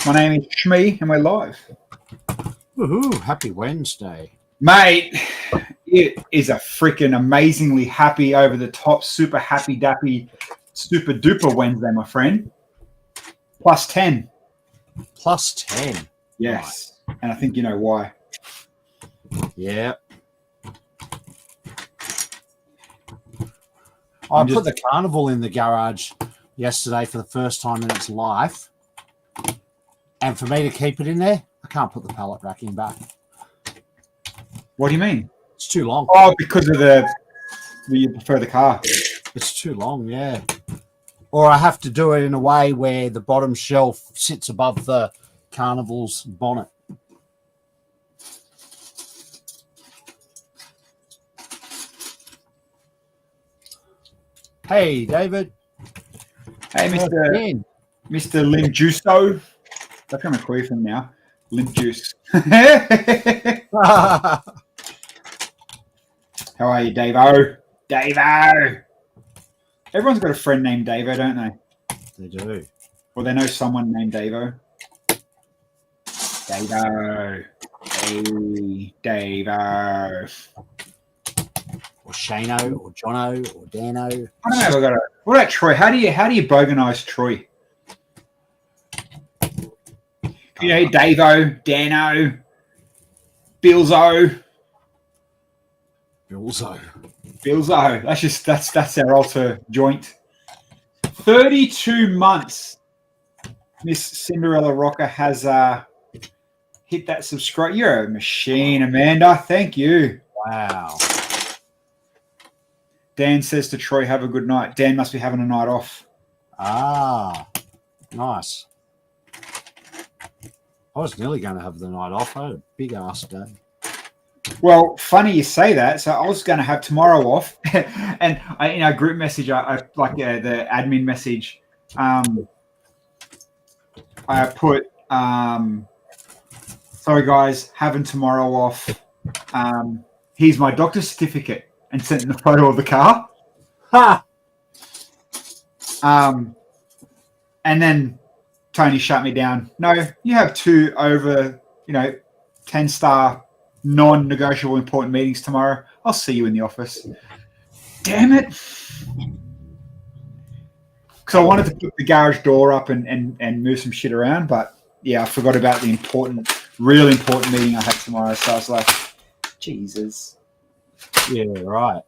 My name is Shmee, and we're live. Woohoo! Happy Wednesday. Mate, it is a freaking amazingly happy, over the top, super happy, dappy, super duper Wednesday, my friend. Plus 10. Plus 10. Yes. Right. And I think you know why. Yeah. I put the Carnival in the garage yesterday for the first time in its life. And for me to keep it in there, I can't put the pallet rack in back. What do you mean? It's too long. Oh, because of you prefer the car. It's too long, yeah. Or I have to do it in a way where the bottom shelf sits above the Carnival's bonnet. Hey, David. Hey, Mr. Limp Juiceo. That's what I'm calling him now. Limp Juice. How are you, Davo? Davo! Everyone's got a friend named Davo, don't they? They do. Or they know someone named Davo. Davo. Hey, Davo. Or Shano, or Jono, or Dano. I don't know. What about Troy? How do you boganize Troy? You know, Davo, Dano, Bilzo. That's our alter joint. 32 months. Miss Cinderella Rocker has hit that subscribe. You're a machine, Amanda. Thank you. Wow. Dan says to Troy, have a good night. Dan must be having a night off. Ah, nice. I was nearly going to have the night off. I had a big ass day. Well, funny you say that. So I was going to have tomorrow off, and in our group message, I like the admin message. I put, sorry guys, having tomorrow off. Here's my doctor's certificate, and sent in the photo of the car. Ha! And then Tony shut me down. No, you have 2 over, 10-star non-negotiable important meetings tomorrow. I'll see you in the office. Damn it. Because I wanted to put the garage door up and move some shit around, but yeah, I forgot about the really important meeting I had tomorrow. So I was like, Jesus. Yeah, right.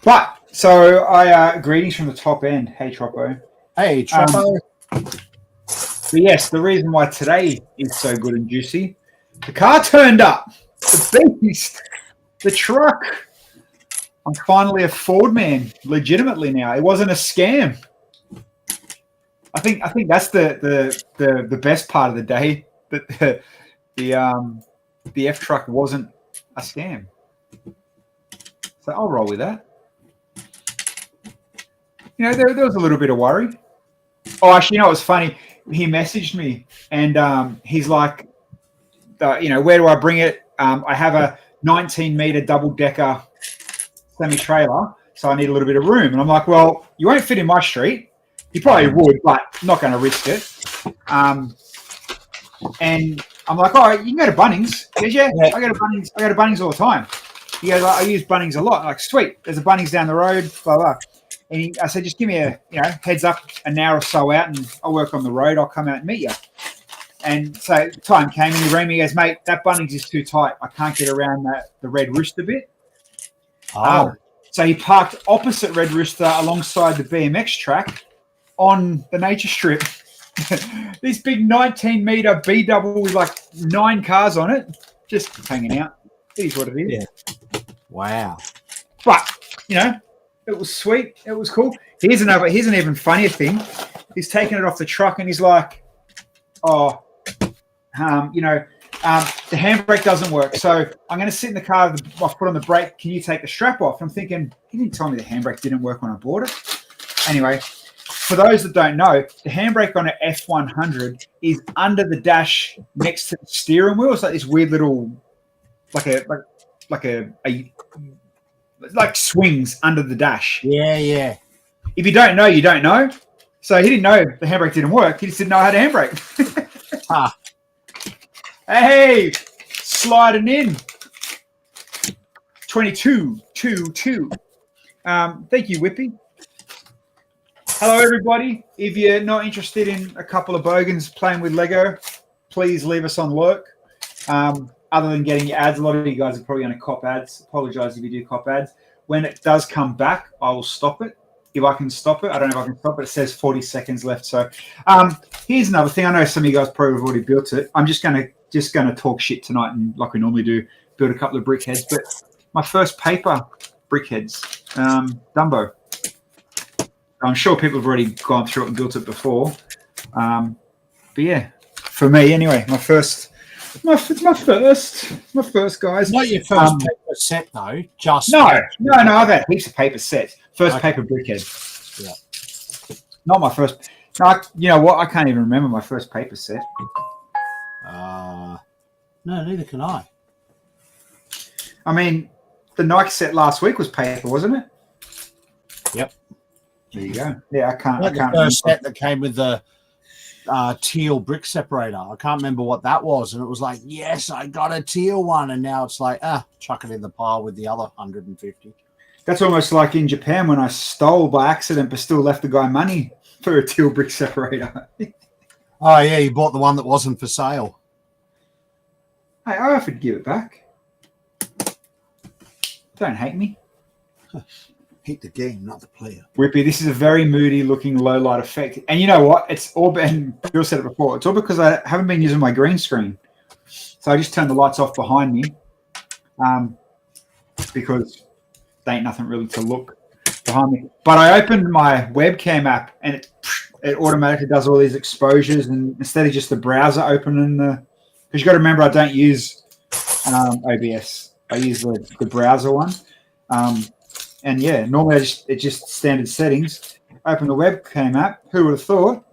But so greetings from the top end. Hey, Troppo. Hey, Troppo. But yes, the reason why today is so good and juicy, the car turned up. The beast, the truck. I'm finally a Ford man, legitimately now. It wasn't a scam. I think that's the best part of the day, that the F truck wasn't a scam. So I'll roll with that. There was a little bit of worry. Oh, actually, what's funny? He messaged me, and he's like, where do I bring it? I have a 19-meter double-decker semi-trailer, so I need a little bit of room. And I'm like, well, you won't fit in my street. You probably would, but I'm not going to risk it. And I'm like, all right, you can go to Bunnings. He goes, yeah, I go to Bunnings all the time. He goes, I use Bunnings a lot. I'm like, sweet, there's a Bunnings down the road, blah, blah. And I said, just give me a heads up an hour or so out, and I'll work on the road. I'll come out and meet you. And so time came, and he rang me. He goes, mate, that Bunnings is too tight. I can't get around the Red Rooster bit. Oh. So he parked opposite Red Rooster alongside the BMX track on the nature strip. This big 19-meter B-double with like 9 cars on it, just hanging out. It is what it is. Yeah. Wow. But, it was sweet. It was cool. Here's an even funnier thing. He's taking it off the truck, and he's like, the handbrake doesn't work. So I'm going to sit in the car with my foot on the brake. Can you take the strap off? I'm thinking, he didn't tell me the handbrake didn't work when I bought it. Anyway, for those that don't know, the handbrake on an F100 is under the dash next to the steering wheel. It's like this weird little, like swings under the dash. Yeah, yeah. If you don't know, you don't know. So he didn't know the handbrake didn't work. He just didn't know how to handbrake. Ah, Hey, sliding in. 22, 2, 2. Thank you, Whippy. Hello, everybody. If you're not interested in a couple of bogans playing with Lego, please leave us on lurk. Other than getting your ads, a lot of you guys are probably going to cop ads. Apologize if you do cop ads. When it does come back, I will stop it. If I can stop it, I don't know if I can stop it. It says 40 seconds left. So here's another thing. I know some of you guys probably have already built it. I'm just gonna talk shit tonight, and like we normally do, build a couple of brick heads. But my first paper brick heads, Dumbo. I'm sure people have already gone through it and built it before. But yeah, for me anyway, my first, guys. not your first paper set though. Just No. I've had heaps of paper sets. First paper brickhead. Yeah. Not my first. No, you know what? I can't even remember my first paper set. No, neither can I. I mean, the Nike set last week was paper, wasn't it? Yep. There you go. Yeah, I can't. The first set that came with the teal brick separator. I can't remember what that was, and it was like, yes, I got a teal one, and now it's like, chuck it in the pile with the other 150. That's almost like in Japan when I stole by accident, but still left the guy money for a teal brick separator. Oh yeah, you bought the one that wasn't for sale. Hey, I offered to give it back. Don't hate me. Hate the game, not the player. Whippy, this is a very moody looking low light effect. And you know what? It's all been, Bill said it before, it's all because I haven't been using my green screen. So I just turned the lights off behind me because there ain't nothing really to look behind me. But I opened my webcam app and it automatically does all these exposures, and instead of just the browser opening because you got to remember I don't use OBS. I use the browser one. And yeah, normally it's just standard settings. Open the webcam app. Who would have thought?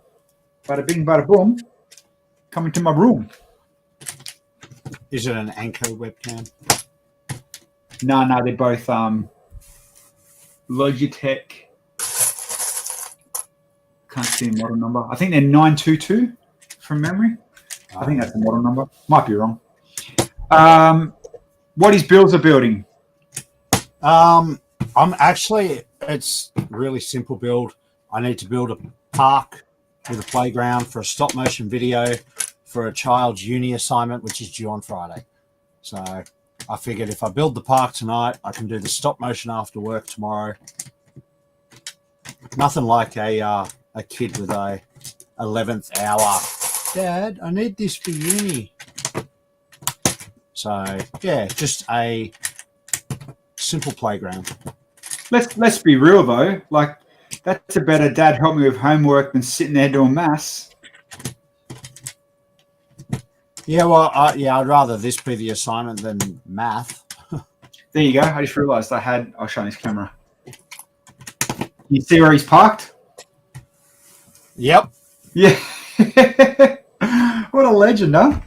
Bada bing, bada boom. Coming to my room. Is it an Anko webcam? No, they're both Logitech. Can't see the model number. I think they're 922 from memory. I think that's the model number. Might be wrong. What is Bill's are building? It's really simple build. I need to build a park with a playground for a stop motion video for a child's uni assignment, which is due on Friday. So I figured if I build the park tonight, I can do the stop motion after work tomorrow. Nothing like a kid with a 11th hour. Dad, I need this for uni. So yeah, just a simple playground. Let's be real though. Like that's a better dad help me with homework than sitting there doing maths. Yeah, well, I'd rather this be the assignment than math. There you go. I just realised I'll show his camera. You see where he's parked? Yep. Yeah. What a legend, huh?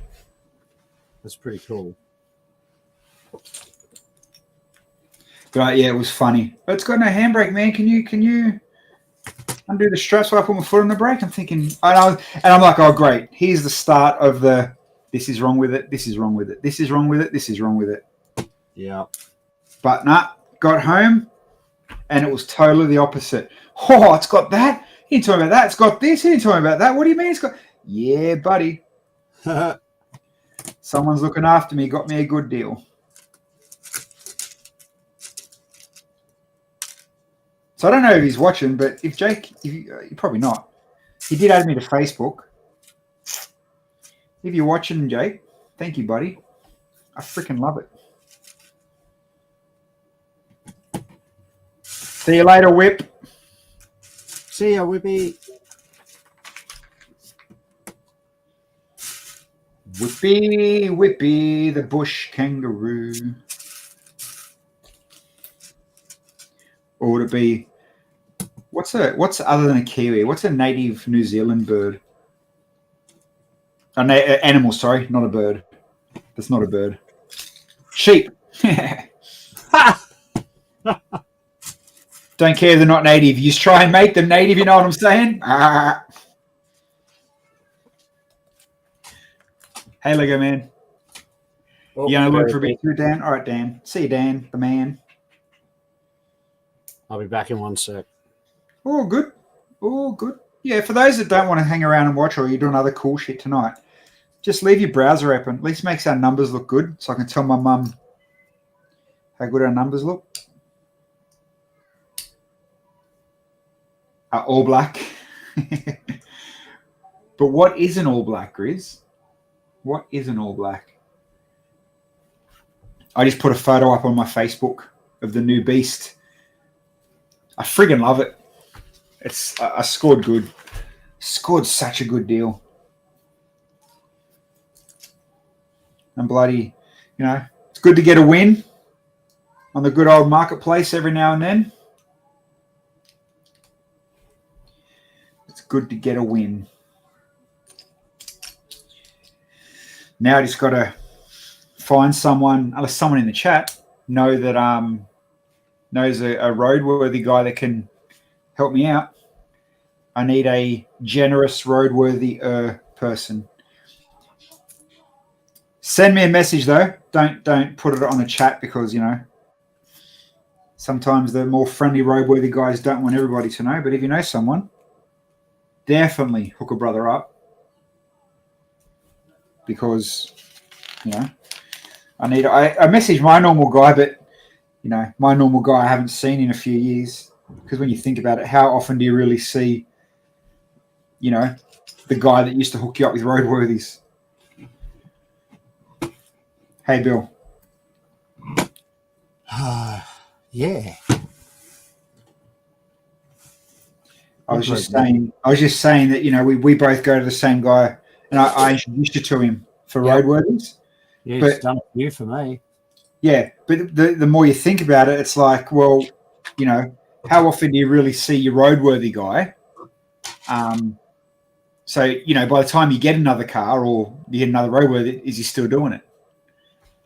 That's pretty cool. But yeah, it was funny. But it's got no handbrake, man. Can you undo the straps while I put my foot on the brake? I'm thinking, and I'm like, oh great. Here's the start of the. This is wrong with it. This is wrong with it. This is wrong with it. This is wrong with it. Yeah. But nah, got home, and it was totally the opposite. Oh, it's got that. He didn't tell me about that. It's got this. He didn't tell me about that. What do you mean? It's got. Yeah, buddy. Someone's looking after me. Got me a good deal. So I don't know if he's watching, but if Jake, probably not. He did add me to Facebook. If you're watching, Jake, thank you, buddy. I freaking love it. See you later, Whip. See ya, Whippy. Whippy, the bush kangaroo. Or would it be what's other than a kiwi? What's a native New Zealand bird? Animal, sorry, not a bird. That's not a bird. Sheep. Don't care if they're not native. You just try and make them native, you know what I'm saying? Ah. Hey, Lego Man. Oh, You gonna look for a very bit too, Dan? All right, Dan. See you, Dan, the man. I'll be back in 1 sec. Oh, good. Oh, good. Yeah, for those that don't want to hang around and watch or you're doing other cool shit tonight, just leave your browser open. At least makes our numbers look good so I can tell my mum how good our numbers look. All black. But what is an all black, Grizz? What is an all black? I just put a photo up on my Facebook of the new beast. I friggin' love it. I scored good. Scored such a good deal. And bloody, it's good to get a win on the good old marketplace every now and then. It's good to get a win. Now I just got to find someone, unless someone in the chat knows a roadworthy guy that can help me out. I need a generous roadworthy person. Send me a message though. Don't put it on a chat because sometimes the more friendly roadworthy guys don't want everybody to know. But if you know someone, definitely hook a brother up because I messaged my normal guy, but my normal guy I haven't seen in a few years. Because when you think about it, how often do you really see, the guy that used to hook you up with roadworthies? Hey, Bill. Yeah. I was just saying that we both go to the same guy, and I introduced you to him for roadworthies. Yeah, he's done a few for me. Yeah, but the more you think about it, it's like, well, how often do you really see your roadworthy guy? So by the time you get another car or you get another roadworthy, is he still doing it?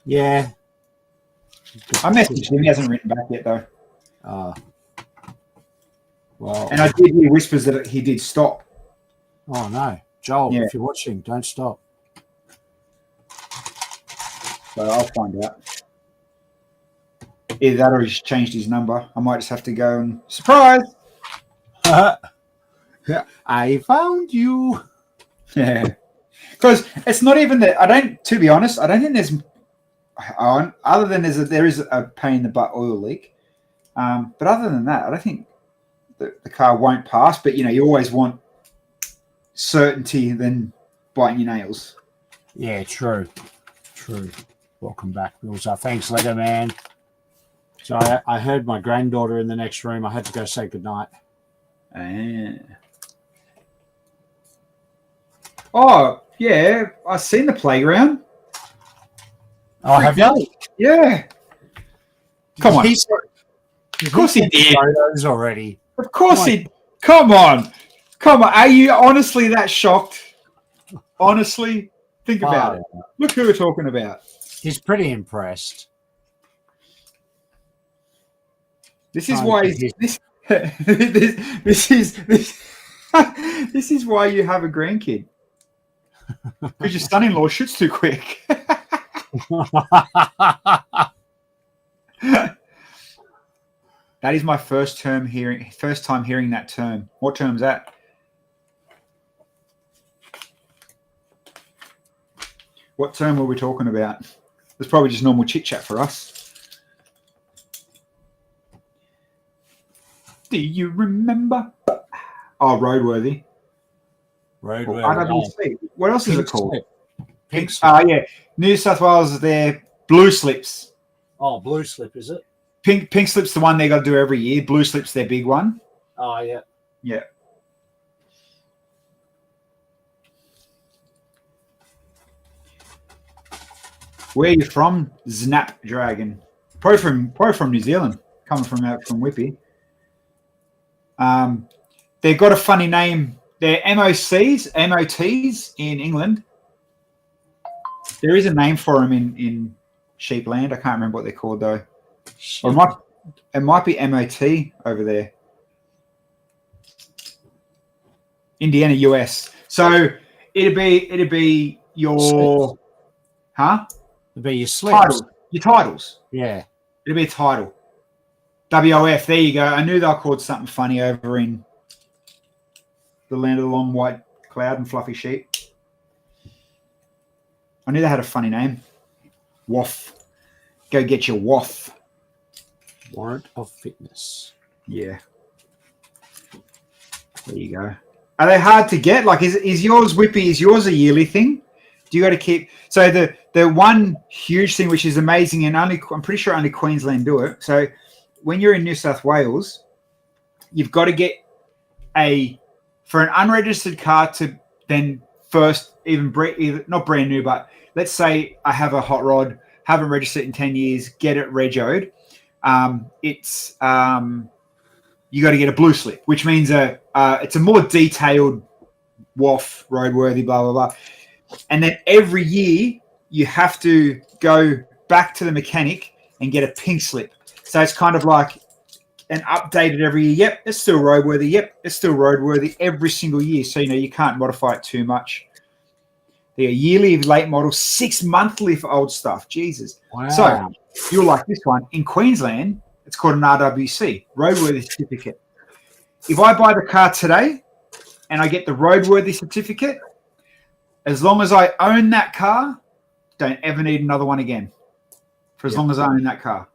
Yeah. I messaged him. He hasn't written back yet, though. Well. And I did hear whispers that he did stop. Oh no, Joel! If you're watching, don't stop. So I'll find out. Either that or he's changed his number. I might just have to go and surprise. I found you. Yeah, because it's not even that. To be honest, I don't think there's. Other than there is a pain in the butt oil leak, but other than that, I don't think the car won't pass. But you always want certainty than biting your nails. Yeah, true. Welcome back, Bill. Thanks, Lego Man. So I heard my granddaughter in the next room. I had to go say goodnight. Oh, yeah. I've seen the playground. Oh, have you? Yeah. Come on. Of course he did. Photos already. Of course he. Come on. Are you honestly that shocked? Honestly? Think about it. Look who we're talking about. He's pretty impressed. This is why this is why you have a grandkid. Because your son-in-law shoots too quick. That is my first time hearing that term. What term's that? What term were we talking about? It's probably just normal chit chat for us. Do you remember? Oh, roadworthy. RWC. What else is it called? Pink slip. Yeah. New South Wales is there. Blue slips. Oh, blue slip, is it? Pink slip's the one they got to do every year. Blue slip's their big one. Oh, yeah. Yeah. Where are you from, Snapdragon? Probably from New Zealand, coming from Whippy. They've got a funny name. They're MOTs in England. There is a name for them in Sheepland. I can't remember what they're called though. Or It might be MOT over there. Indiana, US. So it'd be your It'd be your slips. Titles. Yeah. It'd be a title. WOF. There you go. I knew they were called something funny over in the land of the long white cloud and fluffy sheep. I knew they had a funny name. WOF. Go get your WOF. Warrant of fitness. Yeah. There you go. Are they hard to get? Like, is yours, Whippy, is yours a yearly thing? Do you got to keep... So the one huge thing, which is amazing, and I'm pretty sure only Queensland do it. So when you're in New South Wales, you've got to get for an unregistered car to then first not brand new, but let's say I have a hot rod, haven't registered in 10 years, get it regoed. You got to get a blue slip, which means it's a more detailed WOF, roadworthy, blah, blah, blah. And then every year you have to go back to the mechanic and get a pink slip. So it's kind of like an updated every year. Yep, it's still roadworthy. Yep, it's still roadworthy every single year. So, you can't modify it too much. They're yearly late model, 6 monthly for old stuff. Jesus. Wow. So you'll like this one. In Queensland, it's called an RWC, roadworthy certificate. If I buy the car today and I get the roadworthy certificate, as long as I own that car, don't ever need another one again for as long as I own that car.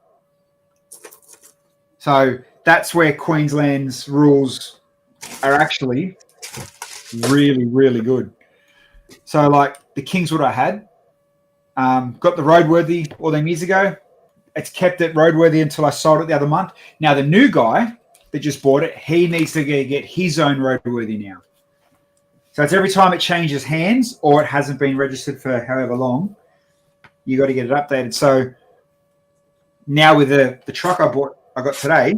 So that's where Queensland's rules are actually really, really good. So like the Kingswood I had, got the roadworthy all them years ago. It's kept it roadworthy until I sold it the other month. Now the new guy that just bought it, he needs to get his own roadworthy now. So it's every time it changes hands or it hasn't been registered for however long, you got to get it updated. So now with the truck I got today,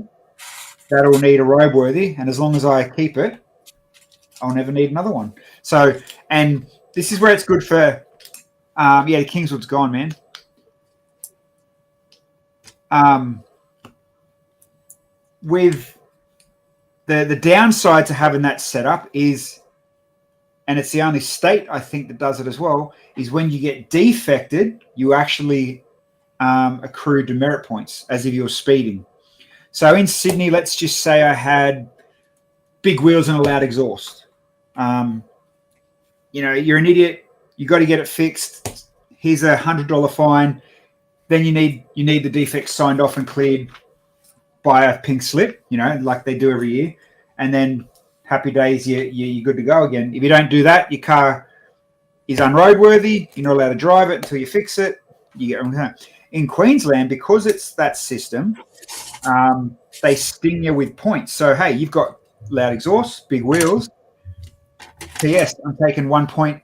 that'll need a roadworthy, and as long as I keep it, I'll never need another one. So, and this is where it's good for, the Kingswood's gone, man. With the downside to having that set up is, and it's the only state I think that does it as well, is when you get defected, you actually accrue demerit points as if you were speeding. So in Sydney, let's just say I had big wheels and a loud exhaust. You're an idiot. You got to get it fixed. Here's $100 fine. Then you need the defect signed off and cleared by a pink slip, like they do every year. And then happy days, you're good to go again. If you don't do that, your car is unroadworthy. You're not allowed to drive it until you fix it. You get home. In Queensland, because it's that system, they sting you with points. So, hey, you've got loud exhaust, big wheels. P.S. I'm taking 1 point,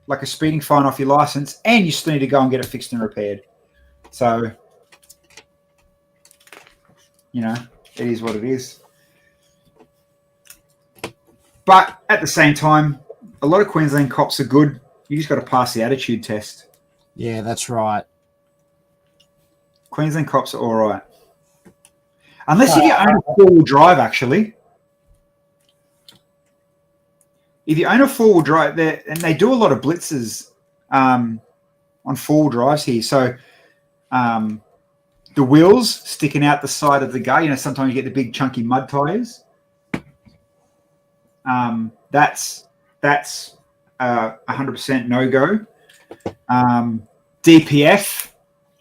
like a speeding fine off your license, and you still need to go and get it fixed and repaired. So, it is what it is. But at the same time, a lot of Queensland cops are good. You just got to pass the attitude test. Yeah, that's right. Queensland cops are all right. Unless if you own a four-wheel drive, actually. If you own a four-wheel drive, and they do a lot of blitzes on four-wheel drives here. So the wheels sticking out the side of the guy, sometimes you get the big chunky mud tires. That's 100% no-go. DPF,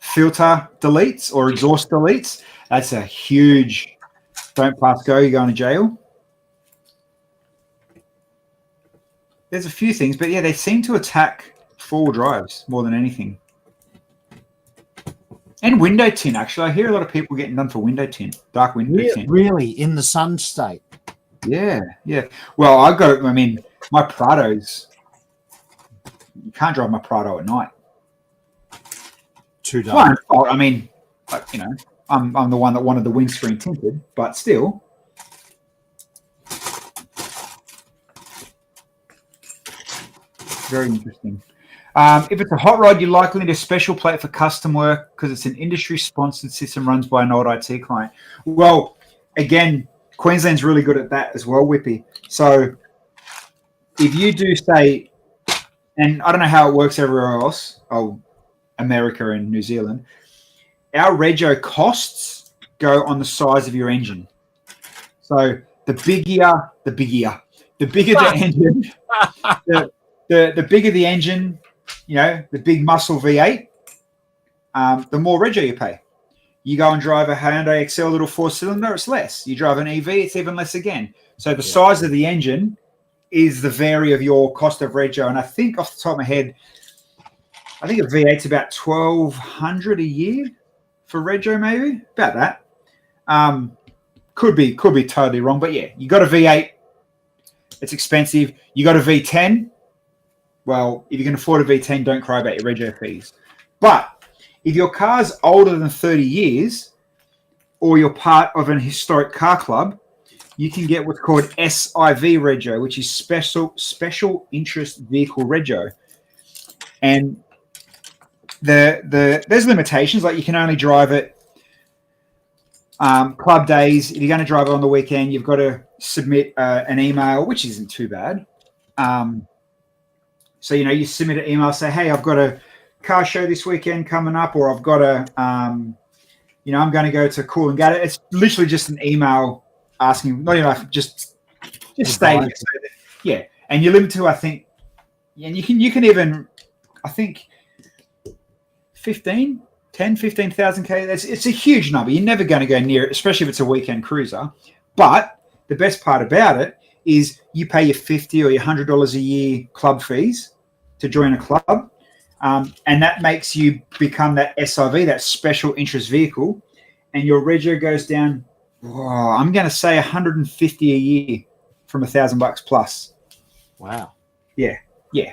filter deletes or exhaust deletes, that's a huge don't pass go, you're going to jail. There's a few things, but yeah, they seem to attack four-wheel drives more than anything. And window tint, actually. I hear a lot of people getting done for window tint, dark window tint. Really? In the sun state? Yeah. Well, my Prados, you can't drive my Prado at night. Too dark. I'm the one that wanted the windscreen tinted, but still. Very interesting. If it's a hot rod, you likely need a special plate for custom work because it's an industry-sponsored system runs by an old IT client. Well, again, Queensland's really good at that as well, Whippy. So if you do say, and I don't know how it works everywhere else, America and New Zealand, our rego costs go on the size of your engine. So the bigger the engine, the bigger the engine, the big muscle V8, the more rego you pay. You go and drive a Hyundai Excel little 4-cylinder, it's less. You drive an EV, it's even less again. So the size of the engine is the vary of your cost of rego. And I think off the top of my head, I think a V8's about $1,200 a year for rego, maybe about that. Could be totally wrong, but yeah, you got a V8, it's expensive. You got a V10. Well, if you can afford a V10, don't cry about your rego fees. But if your car's older than 30 years, or you're part of an historic car club, you can get what's called SIV rego, which is special interest vehicle rego. And there's limitations, like you can only drive it club days. If you're going to drive it on the weekend, you've got to submit an email, which isn't too bad. So, you submit an email, say, hey, I've got a car show this weekend coming up, or I've got I'm going to go to Coolangatta. It's literally just an email asking, not even like just stating. Yeah. And you're limited to, I think, and you can even, I think, 15,000 K. It's a huge number. You're never going to go near it, especially if it's a weekend cruiser. But the best part about it is you pay your $50 or your $100 a year club fees to join a club. And that makes you become that SIV, that special interest vehicle. And your rego goes down, I'm going to say $150 a year from $1,000 plus. Wow. Yeah.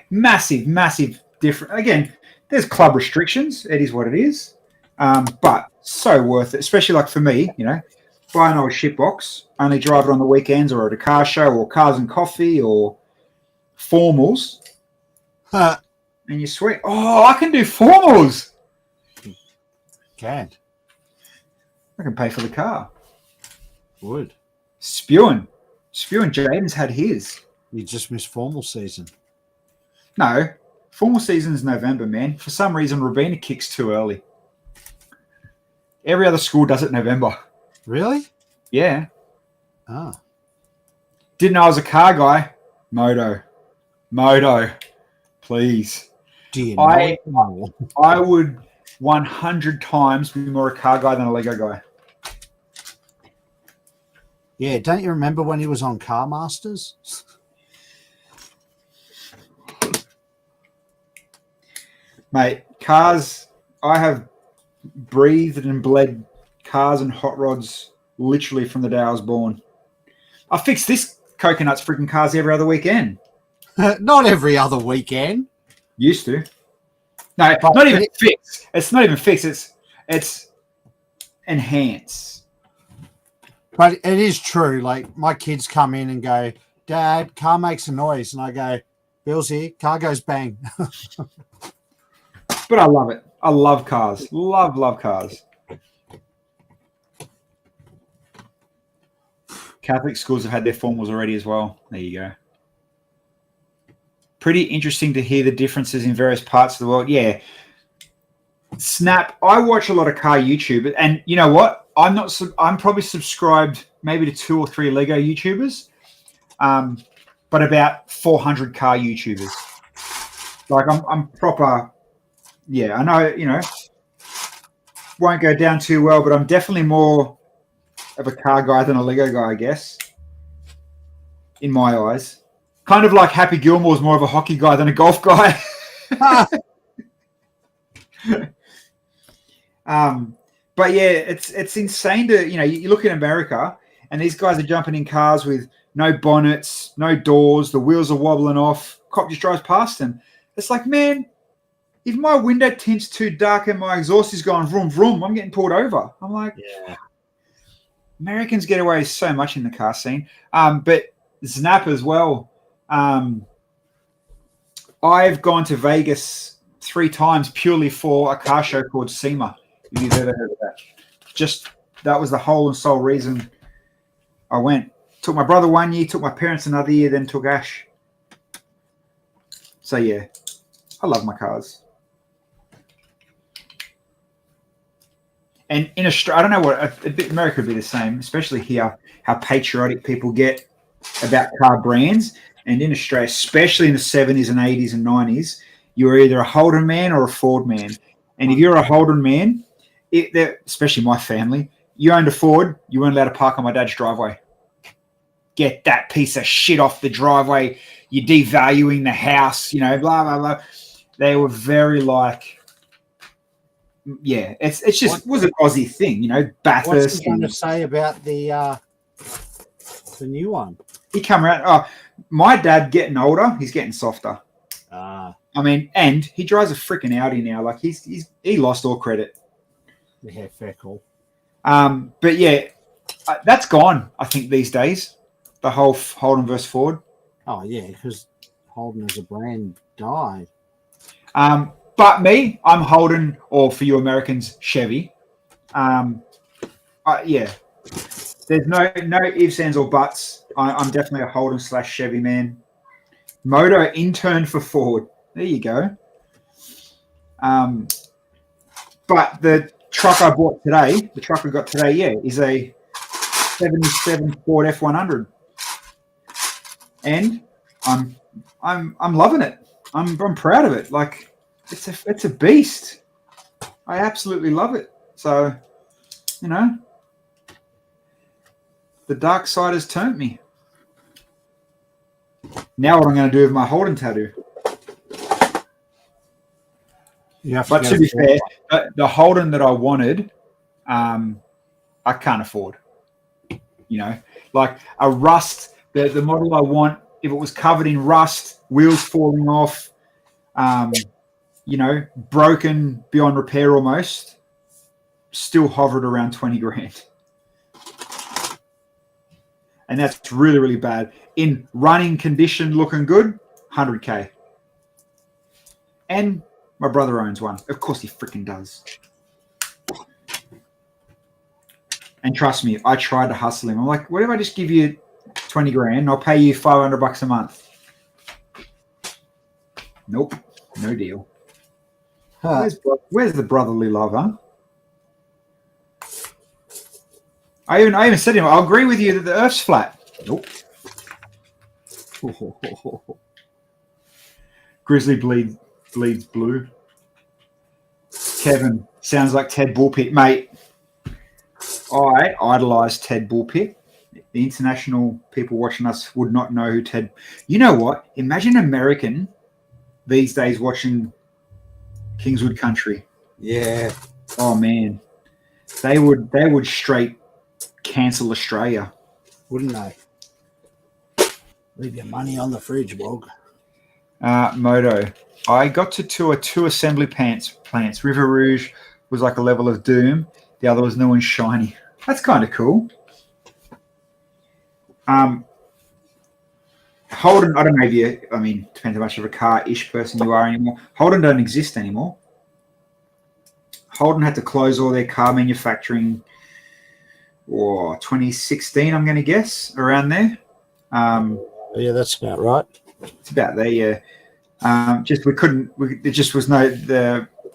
Massive difference. Again, there's club restrictions. It is what it is. But so worth it, especially like for me, buy an old shitbox, only drive it on the weekends or at a car show or cars and coffee or formals. And you sweat. Oh, I can do formals. Can't. I can pay for the car. Would. Spewing. Jaden's had his. You just missed formal season. No. Formal season's November, man. For some reason, Robina kicks too early. Every other school does it November. Really? Yeah. Ah. Didn't know I was a car guy. Moto. Please. Do you know I would 100 times be more a car guy than a Lego guy. Yeah, don't you remember when he was on Car Masters? Mate, cars, I have breathed and bled cars and hot rods literally from the day I was born. I fix this coconut's freaking cars every other weekend. Not every other weekend. Used to. No, not even fix. It's not even fix. It's enhance. But it is true. Like, my kids come in and go, Dad, car makes a noise. And I go, Bill's here, car goes bang. But I love it. I love cars. Love cars. Catholic schools have had their formals already as well. There you go. Pretty interesting to hear the differences in various parts of the world. Yeah. Snap. I watch a lot of car YouTube, and you know what? I'm probably subscribed maybe to 2 or 3 Lego YouTubers, but about 400 car YouTubers. Like I'm proper. Yeah, I know, won't go down too well, but I'm definitely more of a car guy than a Lego guy, I guess, in my eyes. Kind of like Happy Gilmore's more of a hockey guy than a golf guy. But yeah, it's insane to, you look in America and these guys are jumping in cars with no bonnets, no doors, the wheels are wobbling off, cop just drives past them. It's like, man, if my window tint's too dark and my exhaust is going vroom vroom, I'm getting pulled over. I'm like, yeah. Americans get away with so much in the car scene. But Snap as well. I've gone to Vegas 3 times purely for a car show called SEMA. If you've ever heard of that, just that was the whole and sole reason I went. Took my brother 1 year, took my parents another year, then took Ash. So yeah, I love my cars. And in Australia, I don't know what America would be the same, especially here, how patriotic people get about car brands. And in Australia, especially in the 70s and 80s and 90s, you were either a Holden man or a Ford man. And if you're a Holden man, especially my family, you owned a Ford, you weren't allowed to park on my dad's driveway. Get that piece of shit off the driveway. You're devaluing the house, blah, blah, blah. They were very like, yeah, it's just was an Aussie thing, Bathurst. What's he going to say about the new one? He come around. Oh, my dad getting older, he's getting softer. I mean, and he drives a freaking Audi now. Like he lost all credit. Yeah, fair call. But yeah, that's gone. I think these days, the whole Holden versus Ford. Oh yeah, because Holden as a brand died. But me, I'm Holden, or for you Americans, Chevy. Yeah, there's no ifs, ands, or buts. I'm definitely a Holden / Chevy man. Moto intern for Ford. There you go. But the truck I bought today, the truck I got today, is a 77 Ford F100, and I'm loving it. I'm proud of it. Like it's a beast. I absolutely love it. So, the dark side has turned me. Now what I'm going to do with my Holden tattoo. But to be fair, the Holden that I wanted, I can't afford. Like a rust, the model I want, if it was covered in rust, wheels falling off, broken beyond repair almost, still hovered around 20 grand. And that's really, really bad. In running condition, looking good, 100K. And my brother owns one. Of course he freaking does. And trust me, I tried to hustle him. I'm like, what if I just give you 20 grand and I'll pay you $500 a month? Nope, no deal. Where's the brotherly love, huh? I even said to him, I'll agree with you that the Earth's flat. Nope. Grizzly bleeds blue. Kevin, sounds like Ted Bullpitt. Mate, I idolise Ted Bullpitt. The international people watching us would not know who Ted... You know what? Imagine an American these days watching Kingswood Country. Yeah. Oh, man. They would straight cancel Australia. Wouldn't they? Leave your money on the fridge, Wog. Moto. I got to tour 2 assembly plants. River Rouge was like a level of doom. The other was new and shiny. That's kind of cool. Holden, I don't know if you, depends how much of a car-ish person you are anymore. Holden don't exist anymore. Holden had to close all their car manufacturing 2016, I'm going to guess, around there. Yeah, that's about right. It's about there, yeah. There just was no,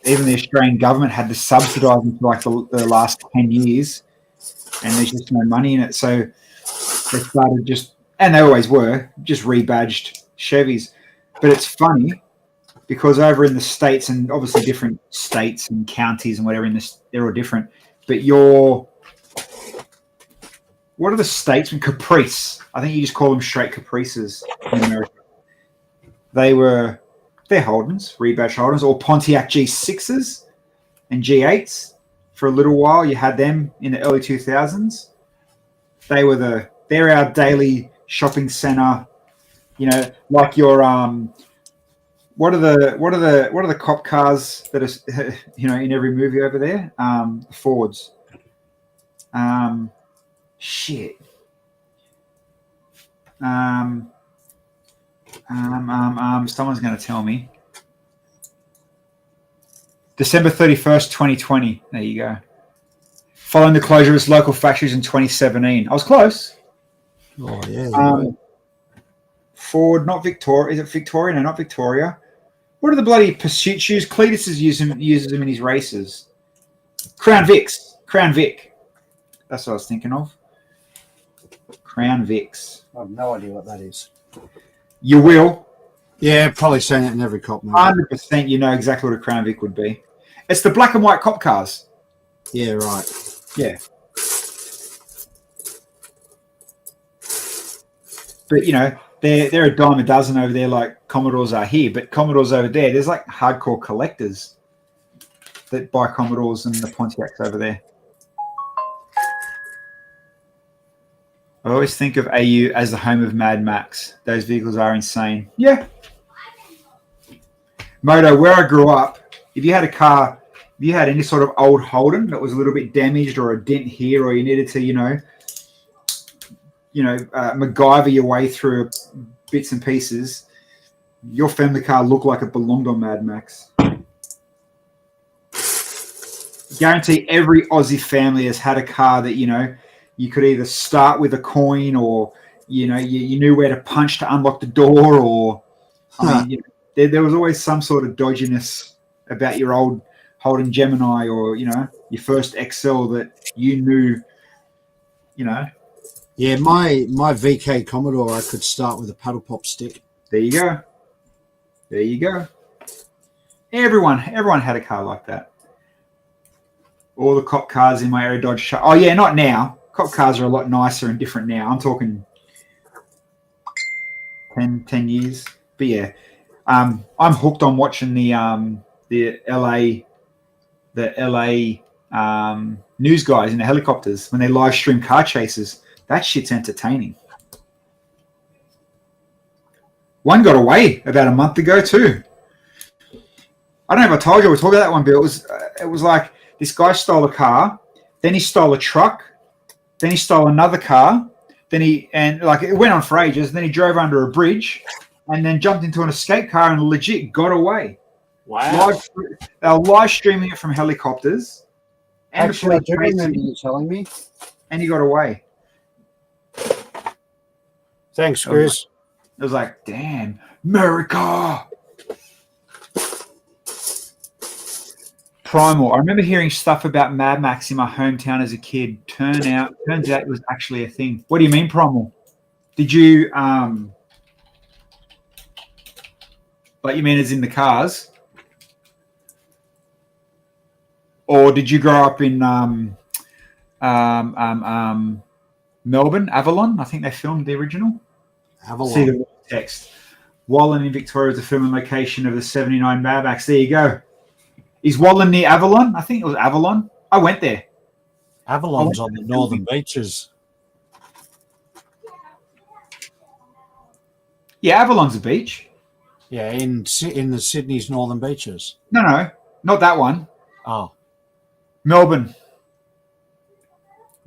even the Australian government had to subsidise them for like the last 10 years, and there's just no money in it. So they started and they always were, just rebadged Chevys. But it's funny because over in the States, and obviously different states and counties and whatever they're all different. But what are the states? Caprice. I think you just call them straight Caprices in America. They're Holdens, rebadged Holdens, or Pontiac G6s and G8s. For a little while, you had them in the early 2000s. They're our daily shopping center. Like your what are the cop cars that are in every movie over there? Fords. Shit. Someone's going to tell me. December 31st, 2020. There you go. Following the closure of its local factories in 2017. I was close. Oh, yeah. Ford, not Victoria. Is it Victoria? No, not Victoria. What are the bloody pursuit shoes? Cletus uses them in his races. Crown Vics. Crown Vic. That's what I was thinking of. Crown Vics. I have no idea what that is. You will. Yeah, probably seen it in every cop movie. 100% you know exactly what a Crown Vic would be. It's the black and white cop cars. Yeah, right. Yeah. But, you know, they're a dime a dozen over there like Commodores are here. But Commodores over there, there's like hardcore collectors that buy Commodores and the Pontiacs over there. I always think of AU as the home of Mad Max. Those vehicles are insane. Yeah. Moto, where I grew up, if you had a car, if you had any sort of old Holden that was a little bit damaged or a dent here, or you needed to, MacGyver your way through bits and pieces, your family car looked like it belonged on Mad Max. Guarantee every Aussie family has had a car that, you could either start with a coin or, you knew where to punch to unlock the door, or, there was always some sort of dodginess about your old Holden Gemini or, your first Excel that you knew, Yeah, my VK Commodore, I could start with a paddle pop stick. There you go. There you go. Everyone had a car like that. All the cop cars in my area Dodge. Oh yeah, not now. Cop cars are a lot nicer and different now. I'm talking 10 years. But yeah, I'm hooked on watching the LA news guys in the helicopters when they live stream car chases. That shit's entertaining. One got away about a month ago too. I don't know if I told you we talked about that one, but it was like this guy stole a car, then he stole a truck, then he stole another car, it went on for ages. And then he drove under a bridge, and then jumped into an escape car and legit got away. Wow! They were live streaming it from helicopters. And actually, I do remember you telling me. And he got away. Thanks, Chris. It was like, damn, America. Primal. I remember hearing stuff about Mad Max in my hometown as a kid. Turns out it was actually a thing. What do you mean, Primal? Did you you mean as in the cars? Or did you grow up in Melbourne, Avalon? I think they filmed the original. Avalon. See the text. Wallen in Victoria is the filming location of the 79 Mad Max. There you go. Is Wallen near Avalon? I think it was Avalon. I went there. Avalon's on the northern beaches. Yeah, Avalon's a beach. Yeah, in the Sydney's northern beaches. No, not that one. Oh. Melbourne,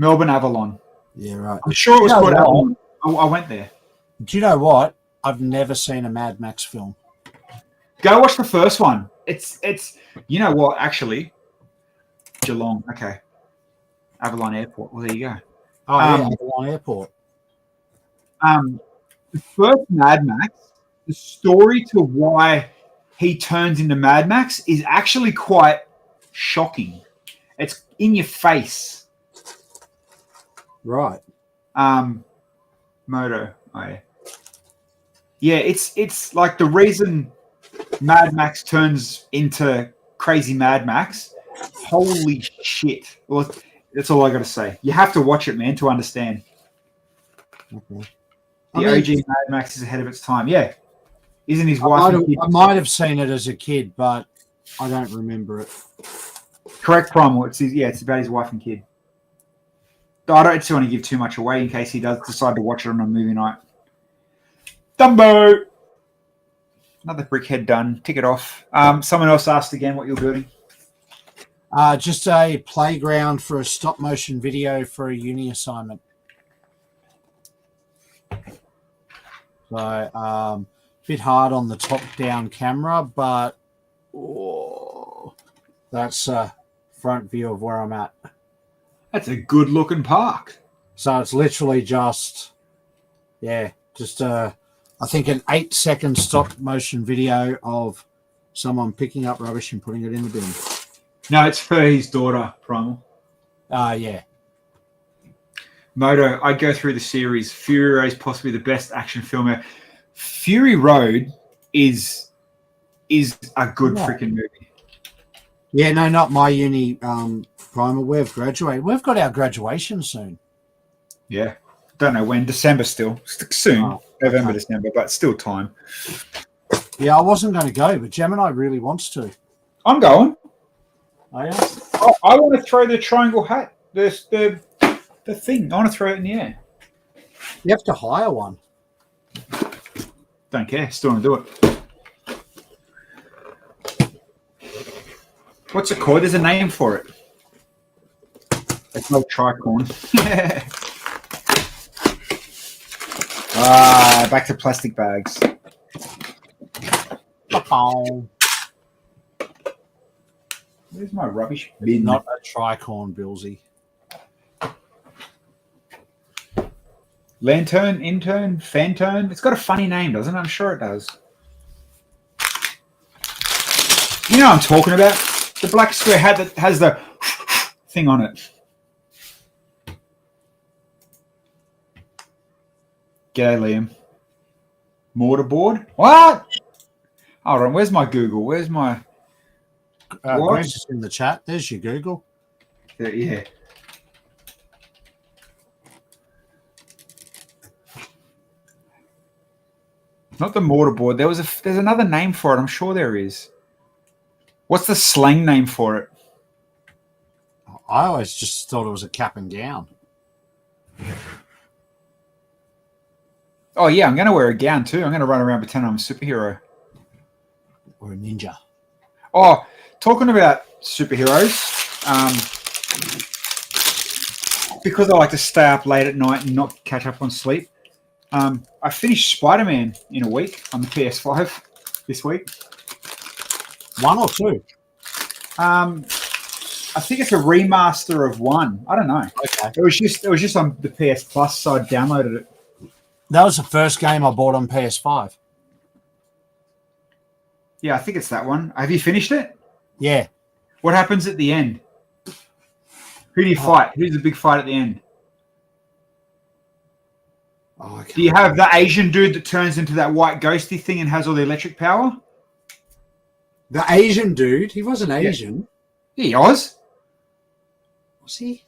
Avalon. Yeah, right. I'm sure it was called Avalon. I went there. Do you know what? I've never seen a Mad Max film. Go watch the first one. It's you know what, actually? Geelong. Okay. Avalon Airport. Well, there you go. Oh, yeah, Avalon Airport. The first Mad Max, the story to why he turns into Mad Max is actually quite shocking. It's in your face. Right. Moto. Oh, yeah. Yeah, it's like the reason Mad Max turns into crazy Mad Max. Holy shit. Well, that's all I got to say. You have to watch it, man, to understand. Okay. The OG Mad Max is ahead of its time. Yeah. Isn't his wife? I might have seen it as a kid, but I don't remember it. Correct, Primal. It's about his wife and kid. I don't just want to give too much away in case he does decide to watch it on a movie night. Dumbo! Another brickhead done. Tick it off. Someone else asked again what you're building. Just a playground for a stop motion video for a uni assignment. So, bit hard on the top down camera, but That's front view of where I'm at. That's a good looking park. So it's literally just, I think an 8-second stop motion video of someone picking up rubbish and putting it in the bin. No, it's for his daughter, Primal. Yeah. Moto, I go through the series. Fury Road is possibly the best action film ever. Fury Road is a good freaking movie. Yeah, no, not my uni primer. We've graduated. We've got our graduation soon. Yeah. Don't know when. December still. Soon. Oh, November, okay. December, but still time. Yeah, I wasn't going to go, but Gemini really wants to. I'm going. Oh, yeah? I want to throw the triangle hat. The thing. I want to throw it in the air. You have to hire one. Don't care. Still want to do it. What's it called? There's a name for it. It's not tricorn. Back to plastic bags. Oh, Where's my rubbish bin? not a tricorn, Billsy. Lantern, intern, Fantone. It's got a funny name, doesn't it? I'm sure it does. You know what I'm talking about? The black square hat that has the thing on it. G'day, Liam. Mortarboard? What? Hold on. Where's my Google? Where's my... What? Grace is in the chat. There's your Google. Yeah. Not the mortarboard. There's another name for it. I'm sure there is. What's the slang name for it? I always just thought it was a cap and gown. Oh, yeah. I'm going to wear a gown, too. I'm going to run around pretending I'm a superhero. Or a ninja. Oh, talking about superheroes, because I like to stay up late at night and not catch up on sleep, I finished Spider-Man in a week on the PS5 this week. 1 or 2? I think it's a remaster of 1. I don't know. Okay. It was just on the PS Plus, so I downloaded it. That was the first game I bought on PS5. Yeah, I think it's that one. Have you finished it? Yeah. What happens at the end? Who do you fight? Who's the big fight at the end? Oh, I can't Do you have the Asian dude that turns into that white ghosty thing and has all the electric power? The Asian dude. He wasn't Asian. Yeah, he was. Was he?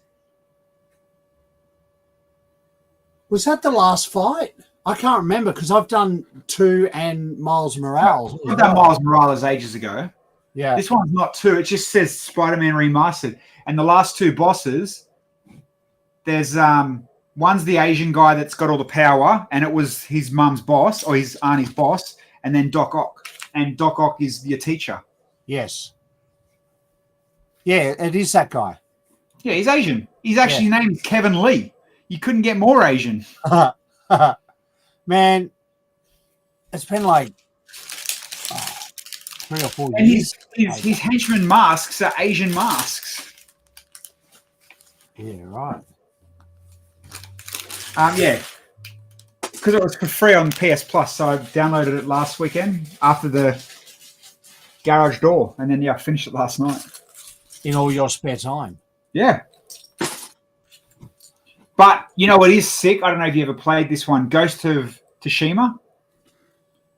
Was that the last fight? I can't remember because I've done 2 and Miles Morales. I've done Miles Morales ages ago. Yeah. This one's not 2. It just says Spider-Man Remastered. And the last 2 bosses, there's one's the Asian guy that's got all the power, and it was his mum's boss or his auntie's boss, and then Doc Ock. And Doc Ock is your teacher. Yes. Yeah, it is that guy. Yeah, he's Asian. He's actually named Kevin Lee. You couldn't get more Asian. Man, it's been like 3 or 4 And years. his henchman masks are Asian masks. Yeah, right. Yeah. Because it was for free on PS Plus, so I downloaded it last weekend after the Garage Door. And then, I finished it last night. In all your spare time. Yeah. But, you know what is sick? I don't know if you ever played this one, Ghost of Tsushima.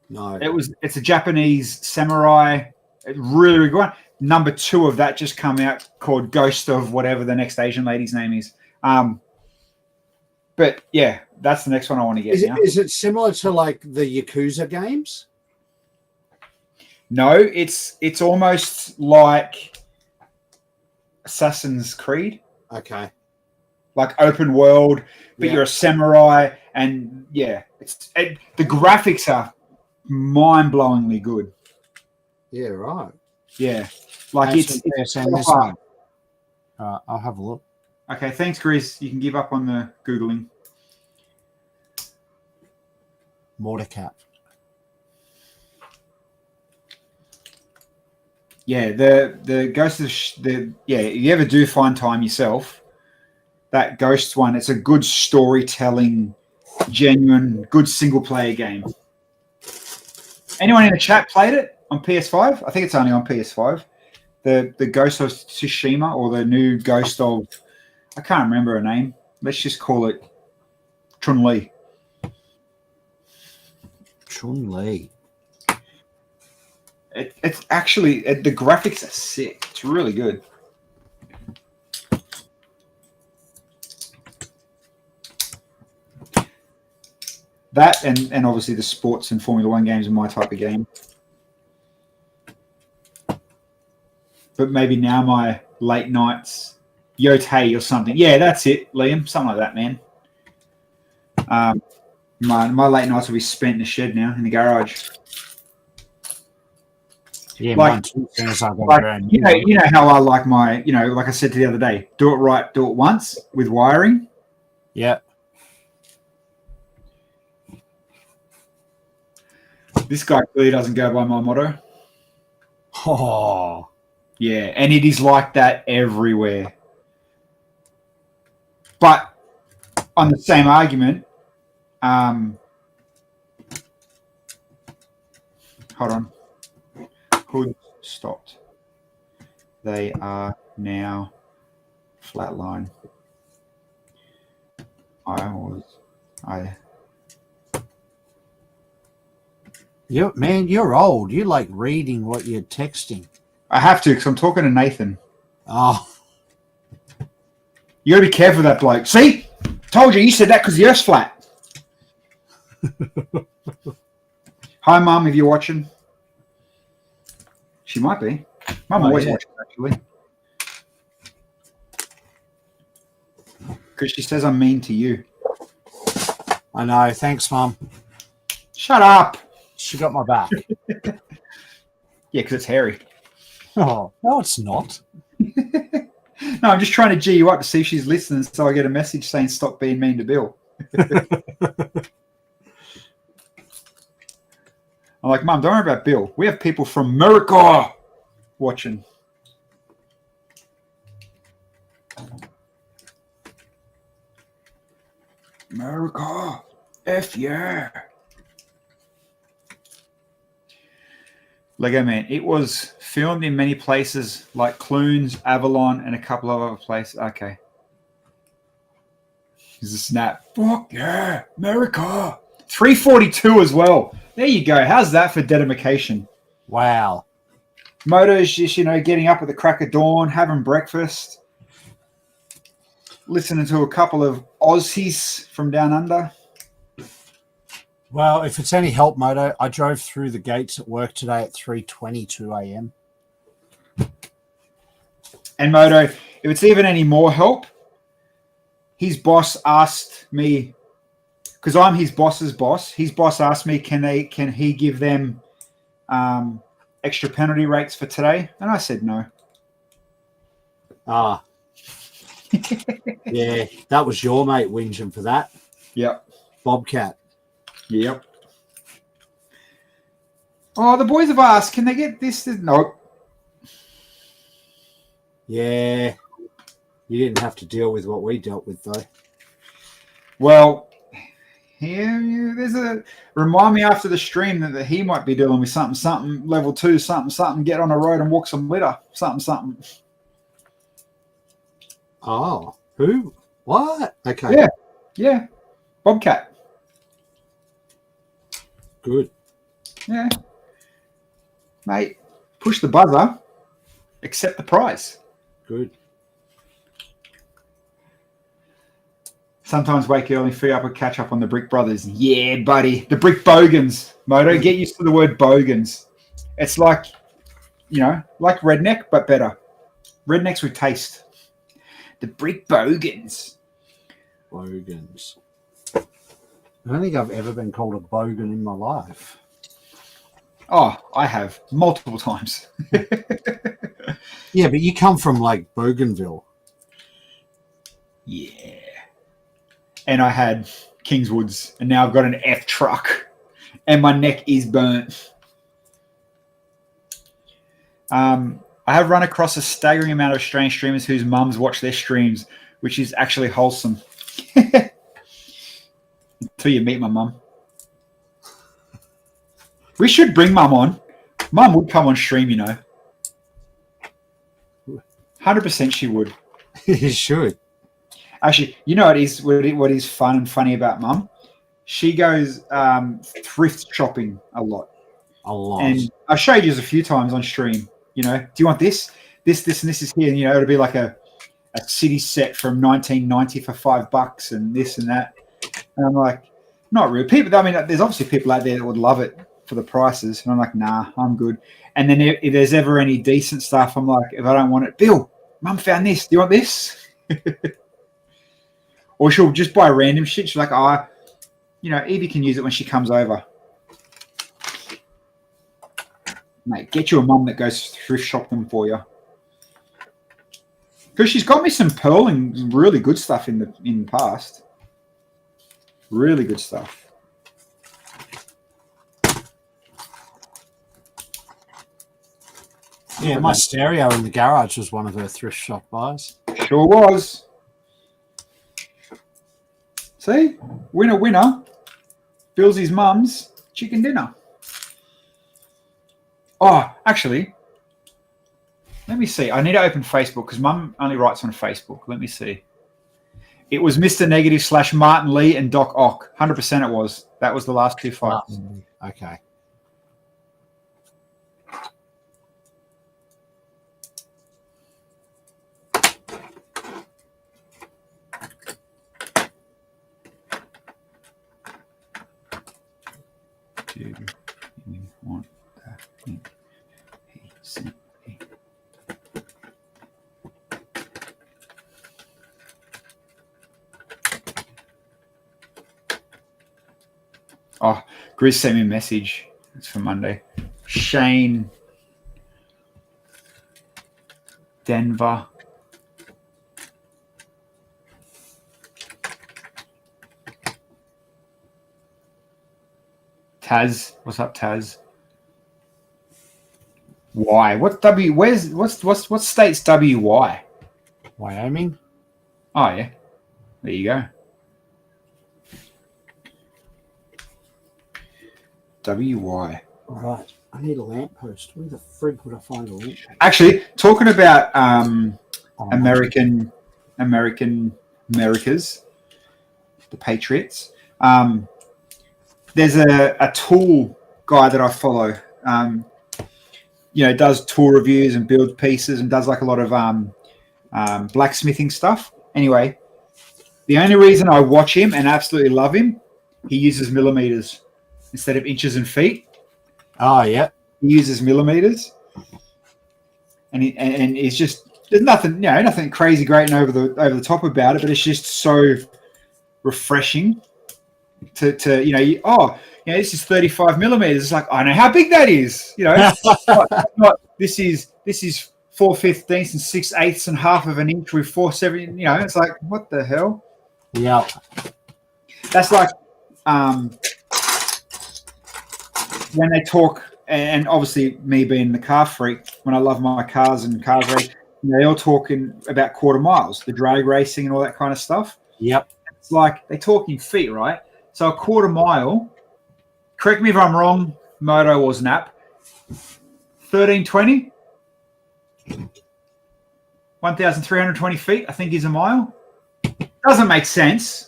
No. It's a Japanese samurai, really, really good one. Number 2 of that just come out called Ghost of whatever the next Asian lady's name is. But yeah, that's the next one I want to get now. Is it similar to like the Yakuza games? No, it's almost like Assassin's Creed. Okay. Like open world, but Yeah. you're a samurai, and the graphics are mind-blowingly good. Yeah, right. Yeah, like That's it's PSN this proper. one. I'll have a look. Okay, thanks, Grizz. You can give up on the Googling. Mortarcat. Yeah, the Ghost of if you ever do find time yourself, that Ghosts one, it's a good storytelling, genuine, good single player game. Anyone in the chat played it on PS5? I think it's only on PS5. The Ghost of Tsushima, or the new Ghost of, I can't remember her name. Let's just call it Chun-Li. Chun-Li. It's actually the graphics are sick. It's really good. That and obviously the sports and Formula One games are my type of game. But maybe now my late nights, Yotei or something. Yeah, that's it, Liam. Something like that, man. My late nights will be spent in the shed now, in the garage. Yeah, Like- mine too. As soon as I go Like, around, you know how I like my, like I said to the other day, do it right, do it once with wiring. Yeah. This guy clearly doesn't go by my motto. Oh, Yeah, and it is like that everywhere. But on the same argument, hold on. Hood stopped. They are now flatline. you're old. You like reading what you're texting. I have to because I'm talking to Nathan. Oh, You got to be careful with that bloke. See? Told you said that because the earth's flat. Hi, Mum, if you're watching. She might be. Mum always watches, actually. Because she says I'm mean to you. I know. Thanks, Mum. Shut up. She got my back. Yeah, because it's hairy. Oh, no, it's not. No, I'm just trying to G you up to see if she's listening so I get a message saying stop being mean to Bill. I'm like, Mum, don't worry about Bill. We have people from America watching. America. F yeah. Lego Man. It was filmed in many places like Clunes, Avalon, and a couple of other places. Okay. Here's a snap. Fuck yeah. America. 342 as well. There you go. How's that for dedication? Wow. Moto's just, getting up at the crack of dawn, having breakfast, listening to a couple of Aussies from down under. Well, if it's any help, Moto, I drove through the gates at work today at 3:22 a.m. And Moto, if it's even any more help, his boss asked me, because I'm his boss's boss, his boss asked me, can he give them extra penalty rates for today? And I said no. Ah. Yeah, that was your mate whinging for that. Yep. Bobcat. Yep. Oh, the boys have asked, can they get this? Nope. Yeah. You didn't have to deal with what we dealt with, though. Well, there's a remind me after the stream that he might be dealing with something, level 2, something, get on a road and walk some litter, something. Oh, who? What? Okay. Yeah. Bobcat. Good. Yeah. Mate, push the buzzer, accept the prize. Good. Sometimes wake early, free up and catch up on the Brick Brothers. Yeah, buddy. The Brick Bogans. Moto, get used to the word Bogans. It's like, like redneck, but better. Rednecks with taste. The Brick Bogans. Bogans. I don't think I've ever been called a bogan in my life. Oh, I have multiple times. Yeah, but you come from like Bougainville. Yeah. And I had Kingswoods, and now I've got an F truck, and my neck is burnt. I have run across a staggering amount of Australian streamers whose mums watch their streams, which is actually wholesome. Until you meet my mum. We should bring mum on. Mum would come on stream, 100% she would. You should. Actually, what is fun and funny about mum? She goes thrift shopping a lot. A lot. And I've showed you a few times on stream. Do you want this? This, and this is here. And, it'll be like a city set from 1990 for $5 and this and that. And I'm like, not really. People, I mean, there's obviously people out there that would love it for the prices. And I'm like, nah, I'm good. And then if there's ever any decent stuff, I'm like, if I don't want it, Bill, mum found this. Do you want this? Or she'll just buy random shit. She's like, Evie can use it when she comes over. Mate, get you a mum that goes thrift shopping for you. Because she's got me some Pearl and really good stuff in the past. Really good stuff. Yeah, my stereo in the garage was one of her thrift shop buys. Sure was. See? Winner, winner. Bill's his mum's chicken dinner. Oh, actually, let me see. I need to open Facebook because Mum only writes on Facebook. Let me see. It was Mr. Negative / Martin Lee and Doc Ock. 100% it was. That was the last two fights. Okay. Oh, Grizz sent me a message. It's for Monday. Shane Denver. Taz, what's up, Taz? Why? What W? Where's what state's WY? Wyoming. Oh yeah, there you go. WY. All right, I need a lamppost. Where the frig would I find a lamppost? Actually, talking about Americas, the Patriots. There's a tool guy that I follow. Does tool reviews and builds pieces and does like a lot of blacksmithing stuff. Anyway, the only reason I watch him and absolutely love him, he uses millimeters instead of inches and feet. Oh yeah, he uses millimeters, and it's just there's nothing crazy great and over the top about it, but it's just so refreshing to this is 35 millimeters. It's like, I know how big that is. This is 4/15 and 6/8 and half of an inch with 4/7. It's like, what the hell? Yeah, that's like when they talk, and obviously me being the car freak, when I love my cars and cars race, they all talking about quarter miles, the drag racing and all that kind of stuff. Yep. It's like they talk in feet, right? So a quarter mile, correct me if I'm wrong, Moto or Snap, 1320, 1,320 feet, I think is a mile. Doesn't make sense.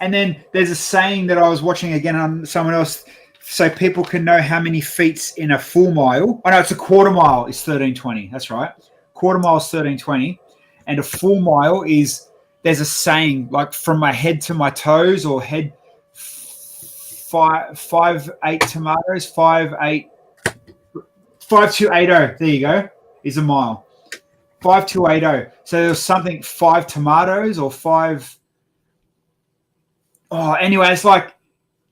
And then there's a saying that I was watching again on someone else, so people can know how many feet's in a full mile. Oh no, it's a quarter mile is 1320. That's right. Quarter mile is 1320, and a full mile is, there's a saying like from my head to my toes, or head 5'8" tomatoes, 5'8", 5280. There you go. Is a mile. 5280. So there's something 5 tomatoes or 5. Oh, anyway, it's like,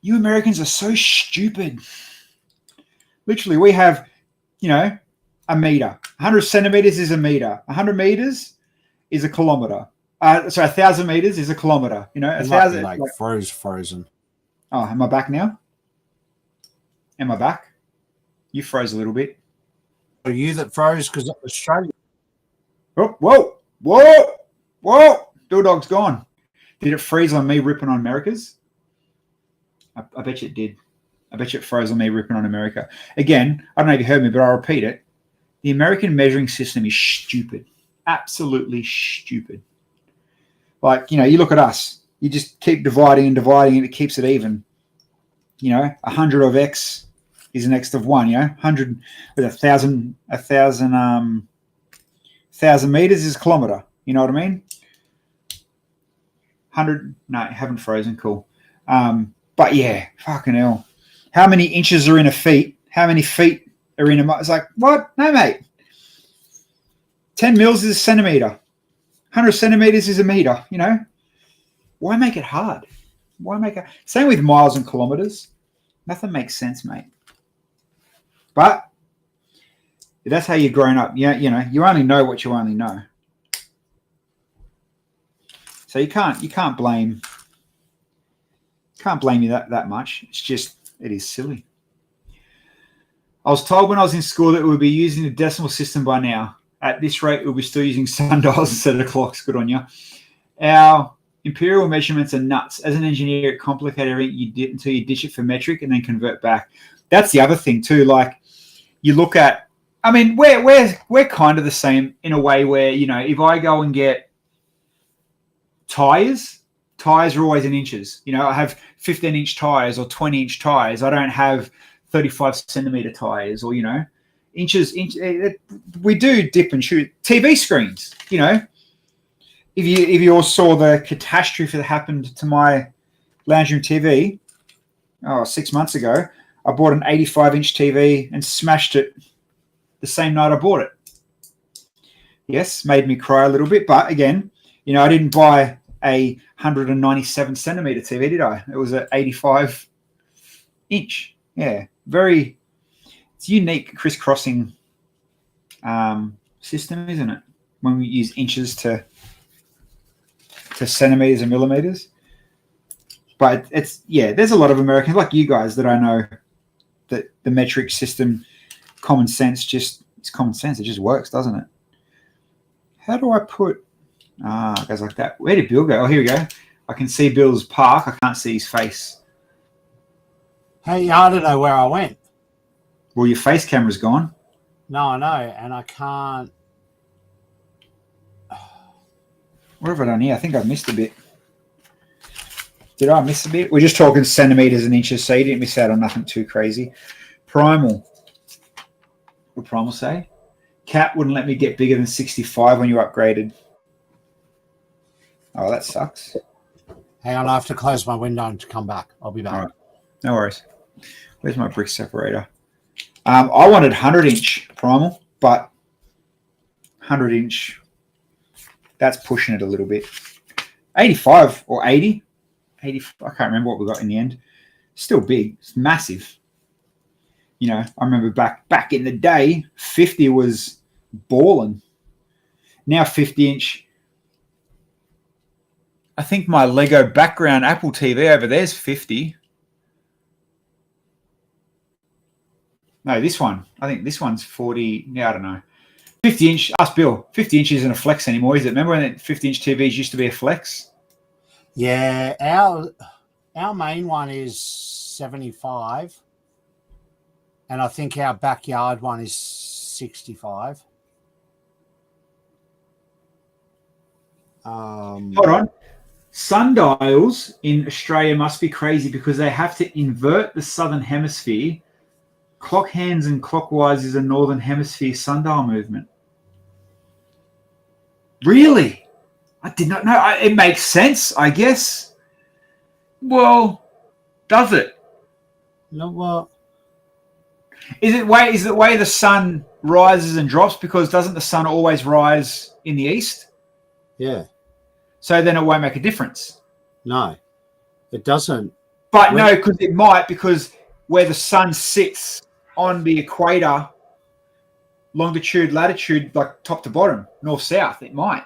you Americans are so stupid. Literally, we have, a meter. 100 centimeters is a meter. 100 meters is a kilometer. 1,000 meters is a kilometer. 1,000. Like frozen. Oh, am I back now? Am I back? You froze a little bit. For you that froze because Australia. Oh, whoa, whoa, whoa! Dog's gone. Did it freeze on me ripping on America's? I bet you it did. I bet you it froze on me ripping on America. Again, I don't know if you heard me, but I'll repeat it. The American measuring system is stupid. Absolutely stupid. Like, you look at us. You just keep dividing and dividing, and it keeps it even. 100 of X is next of 1. 100 with 1,000 meters is a kilometer. You know what I mean? 100. No, I haven't frozen. Cool. But yeah, fucking hell. How many inches are in a feet? How many feet are in a? It's like, what? No, mate. 10 mils is a centimeter. 100 centimeters is a meter. Why make it hard? Why make it? Same with miles and kilometers. Nothing makes sense, mate. But that's how you're grown up. You only know what you only know. So you can't blame you that much. It's just, it is silly. I was told when I was in school that we'll be using the decimal system by now. At this rate, we'll be still using sundials instead of clocks. Good on you. Our imperial measurements are nuts. As an engineer, it complicates everything until you ditch it for metric and then convert back. That's the other thing too. Like, you look at, we're kind of the same in a way where, if I go and get tires are always in inches. I have 15-inch tires or 20-inch tires. I don't have 35-centimeter tires or, inches. We do dip and shoot. TV screens, if you all saw the catastrophe that happened to my lounge room TV 6 months ago, I bought an 85-inch TV and smashed it the same night I bought it. Yes, made me cry a little bit, but again, I didn't buy a 197-centimeter TV, did I? It was an 85-inch. Yeah, it's unique crisscrossing system, isn't it? When we use inches to centimeters and millimeters. But there's a lot of Americans like you guys that I know that the metric system, common sense, it's common sense. It just works, doesn't it? How do I put? It goes like that. Where did Bill go? Oh, here we go. I can see Bill's park. I can't see his face. Hey, I don't know where I went. Well, your face camera's gone. No, I know, and I can't. What have I done here? I think I missed a bit. Did I miss a bit? We're just talking centimeters and inches, so you didn't miss out on nothing too crazy. Primal. What Primal say? Cat wouldn't let me get bigger than 65 when you upgraded. Oh, that sucks. Hang on, I have to close my window and come back. I'll be back. All right. No worries. Where's my brick separator? I wanted 100-inch Primal, but 100-inch, that's pushing it a little bit. 85 or 80. 80, I can't remember what we got in the end. Still big. It's massive. I remember back in the day, 50 was balling. Now 50-inch. I think my Lego background Apple TV over there is 50. No, this one. I think this one's 40. Yeah, I don't know. 50-inch. Ask Bill. 50 inches isn't a flex anymore, is it? Remember when 50-inch TVs used to be a flex? Yeah, our main one is 75, and I think our backyard one is 65. Hold on. Sundials in Australia must be crazy because they have to invert the southern hemisphere. Clock hands and clockwise is a northern hemisphere sundial movement. Really? I did not know. It makes sense, I guess. Well, does it? No, well, Is it the way the sun rises and drops? Because doesn't the sun always rise in the east? yeah, So then it won't make a difference. no, it doesn't. But no, because it might, because where the sun sits on the equator, longitude, latitude, like top to bottom, north, south, it might.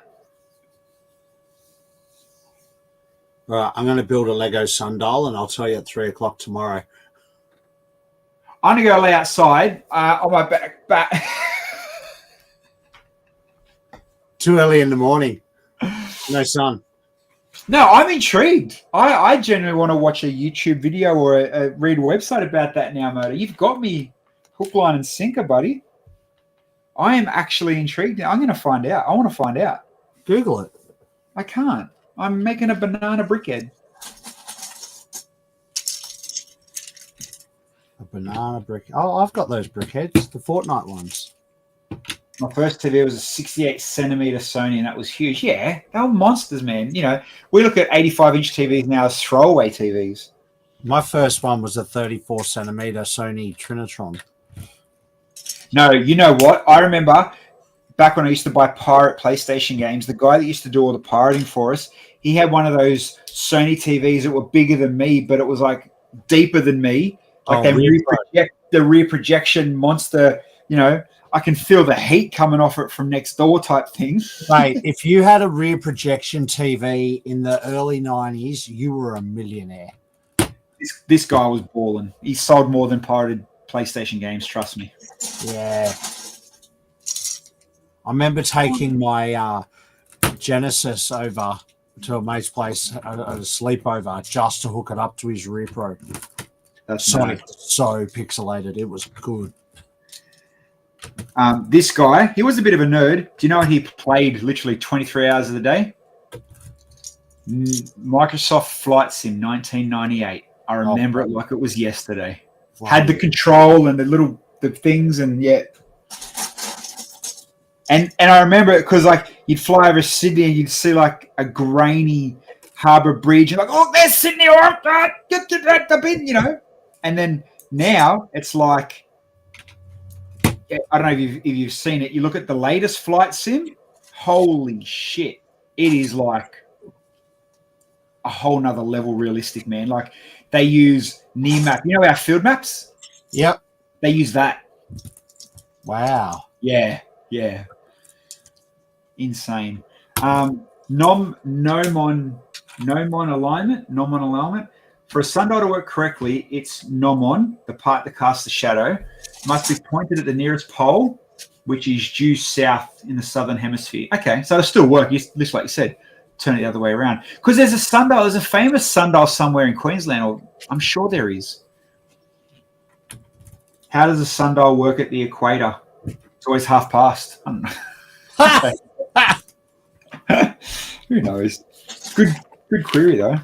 All right, I'm going to build a Lego sundial, and I'll tell you at 3 o'clock tomorrow. I'm gonna go lay outside on my back. Too early in the morning. No sun. No, I'm intrigued. I genuinely want to watch a YouTube video or read a website about that now, Motor. You've got me hook, line, and sinker, buddy. I am actually intrigued. I'm going to find out. I want to find out. Google it. I can't. I'm making a banana brickhead. A banana brick. Oh, I've got those brickheads, the Fortnite ones. My first TV was a 68 centimeter Sony, and that was huge. Yeah, they were monsters, man. You know, we look at 85-inch TVs now as throwaway TVs. My first one was a 34 centimeter Sony Trinitron. No, you know what? I remember back when I used to buy pirate PlayStation games, the guy that used to do all the pirating for us, he had one of those Sony TVs that were bigger than me, but it was like deeper than me. Like the rear projection monster, you know, I can feel the heat coming off it from next door type thing. Mate, if you had a rear projection TV in the early 90s, you were a millionaire. This guy was balling. He sold more than pirated PlayStation games, trust me. Yeah. I remember taking my Genesis over to a mate's place at a sleepover just to hook it up to his Rear Pro. That's so nice. So pixelated. It was good. This guy, he was a bit of a nerd. Do you know he played literally 23 hours of the day? Microsoft Flight Sim 1998. I remember it like it was yesterday. Wow. Had the control and the things, and yeah. And I remember it because like you'd fly over Sydney and you'd see like a grainy harbour bridge and like, oh, there's Sydney, you know. And then now it's like, I don't know if you've seen it. You look at the latest Flight Sim. Holy shit! It is like a whole nother level realistic, man. Like they use Nearmap. You know our field maps? Yep. They use that. Wow. Yeah. Insane. Nomon alignment. For a sundial to work correctly, its nomon, the part that casts the shadow, must be pointed at the nearest pole, which is due south in the southern hemisphere. Okay, so it'll still work, just like you said, turn it the other way around. Because there's a famous sundial somewhere in Queensland, or I'm sure there is. How does a sundial work at the equator? It's always half past. I don't know. Who knows? Good query though.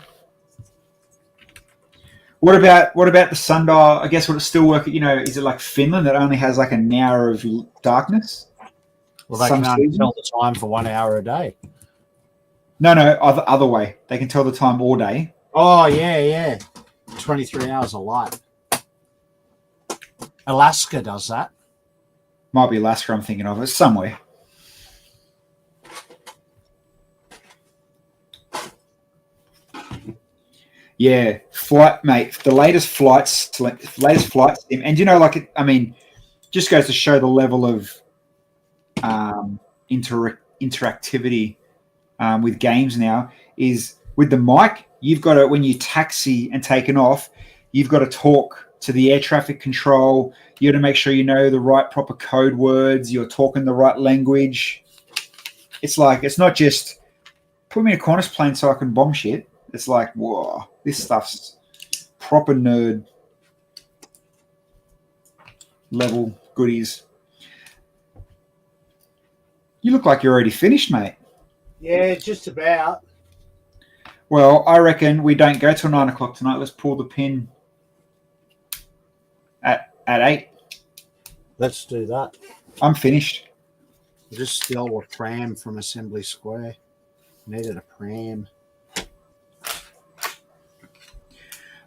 What about the sundial? I guess would it still work? You know, is it like Finland that only has like an hour of darkness? Well, they can only tell the time for 1 hour a day. No, other way. They can tell the time all day. Oh yeah. 23 hours of light. Alaska does that. Might be Alaska. I'm thinking of it somewhere. Yeah, mate. The latest flight sim, and you know, like, I mean, just goes to show the level of interactivity with games now. Is with the mic, you've got to, when you taxi and taking off, you've got to talk to the air traffic control. You got to make sure you know the right proper code words. You're talking the right language. It's like, it's not just put me in a Qantas plane so I can bomb shit. It's like, whoa, this stuff's proper nerd level goodies. You look like you're already finished, mate. Yeah, just about. Well, I reckon we don't go till 9 o'clock tonight. Let's pull the pin at 8. Let's do that. I'm finished. Just stole a pram from Assembly Square. Needed a pram.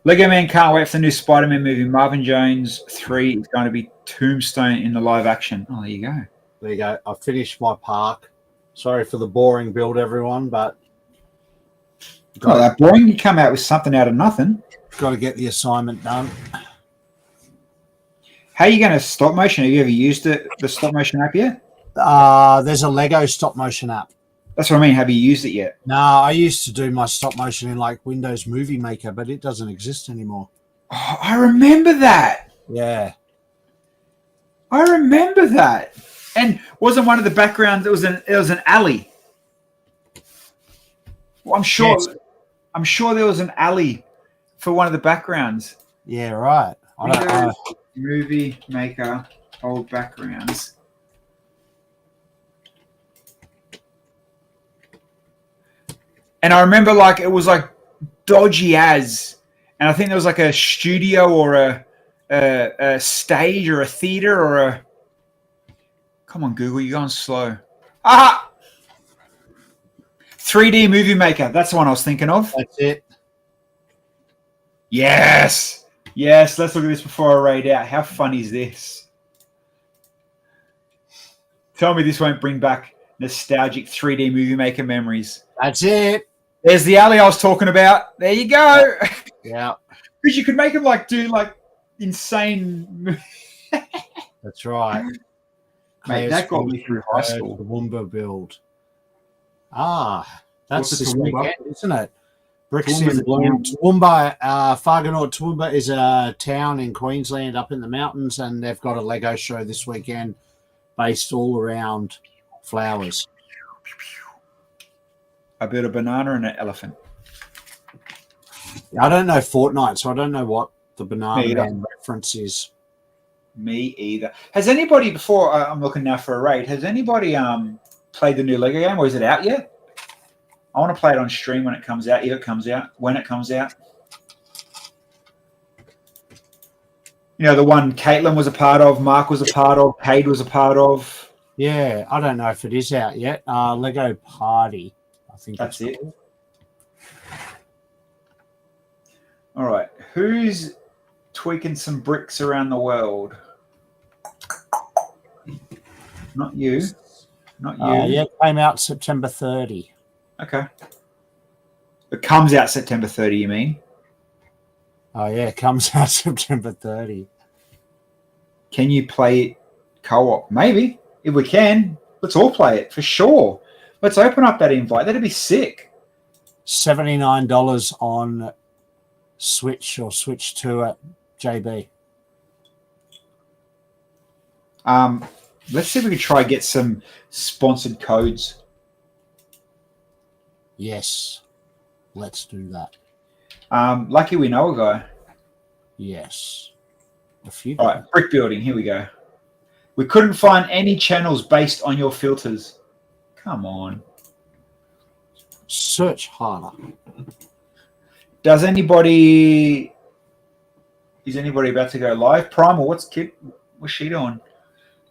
Lego Man can't wait for the new Spider-Man movie. Marvin Jones 3 is going to be Tombstone in the live action. Oh, there you go. There you go. I finished my park. Sorry for the boring build, everyone, but... Oh, that boring. You come out with something out of nothing. Got to get the assignment done. How are you going to stop motion? Have you ever used the stop motion app yet? There's a Lego stop motion app. That's what I mean. Have you used it yet? No, I used to do my stop motion in like Windows Movie Maker, but it doesn't exist anymore. Oh, I remember that. Yeah. I remember that. And wasn't one of the backgrounds? It was an alley. Well, Yes. I'm sure there was an alley for one of the backgrounds. Yeah, right. Windows, movie maker, old backgrounds. And I remember like it was like dodgy as, and I think there was like a studio or a stage or a theater or a. Come on, Google, you're going slow. Ah, 3D movie maker. That's the one I was thinking of. That's it. Yes, yes. Let's look at this before I raid out. How funny is this? Tell me this won't bring back nostalgic 3D movie maker memories. That's it. There's the alley I was talking about. There you go. Yeah. Because you could make them like do like insane. That's right. Mate, that got me through high school. The Toowoomba build. Ah, that's What's the this Toowoomba? weekend, isn't it? Bricks Toowoomba's in a Bloom. town. Toowoomba, Whanganui Toowoomba is a town in Queensland up in the mountains, and they've got a Lego show this weekend based all around flowers. I built a banana and an elephant. I don't know Fortnite, so I don't know what the Me Banana either. Man reference is. Me either. Has anybody before? I'm looking now for a raid. Has anybody played the new Lego game, or is it out yet? I want to play it on stream when it comes out. If it comes out, when it comes out. You know, the one Caitlin was a part of, Mark was a part of, Cade was a part of. Yeah, I don't know if it is out yet. Lego Party, I think That's it's it. called. All right. Who's tweaking some bricks around the world? Not you. Not you. Yeah, it came out September 30. Okay. It comes out September 30, you mean? Oh, yeah, it comes out September 30. Can you play it co-op? Maybe. If we can, let's all play it for sure. Let's open up that invite. That'd be sick. $79 on Switch or Switch 2 at JB. Let's see if we can try and get some sponsored codes. Yes, let's do that. Lucky we know a guy. Yes. A few. All right, brick building. Here we go. We couldn't find any channels based on your filters. Come on. Search harder. Is anybody about to go live? Primal, what's she doing?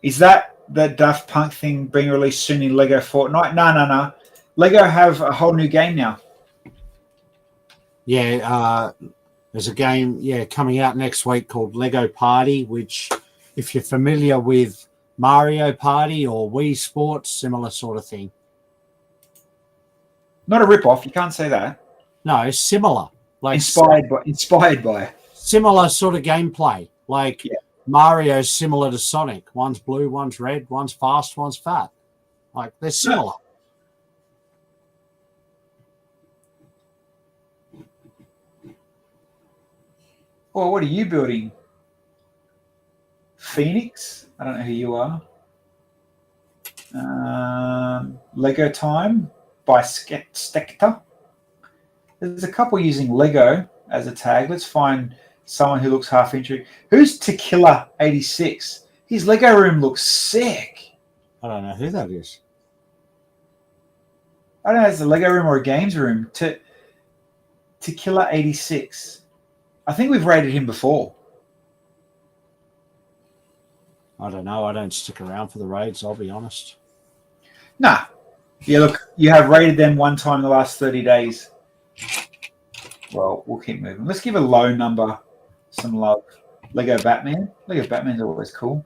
Is that the Daft Punk thing being released soon in Lego Fortnite? No. Lego have a whole new game now. Yeah, there's a game, coming out next week called Lego Party, which, if you're familiar with Mario Party or Wii Sports, similar sort of thing. Not a rip-off, you can't say that. No, similar. Like Inspired by. Similar sort of gameplay. Like Mario's similar to Sonic. One's blue, one's red, one's fast, one's fat. Like they're similar. Well, what are you building? Phoenix? I don't know who you are. Lego Time by Stector. There's a couple using Lego as a tag. Let's find someone who looks half interested. Who's Tequila 86? His Lego room looks sick. I don't know who that is. I don't know if it's a Lego room or a games room. Tequila 86. I think we've rated him before. I don't know. I don't stick around for the raids, I'll be honest. Nah. Yeah, look, you have rated them one time in the last 30 days. Well, we'll keep moving. Let's give a low number some love. Lego Batman. Lego Batman's always cool.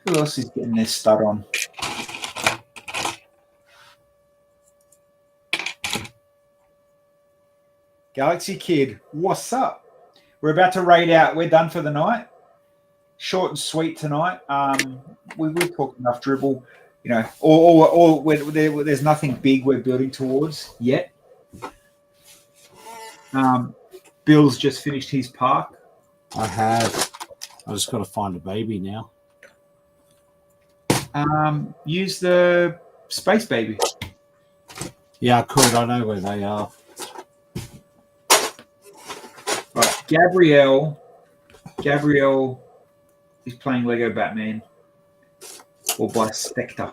Who else is getting their stud on? Galaxy Kid, what's up? We're about to raid out. We're done for the night. Short and sweet tonight. We've talked enough dribble. You know, there's nothing big we're building towards yet. Bill's just finished his park. I have. I just got to find a baby now. Use the Space Baby. Yeah, I could. I know where they are. Right, Gabrielle is playing Lego Batman, or by Spectre,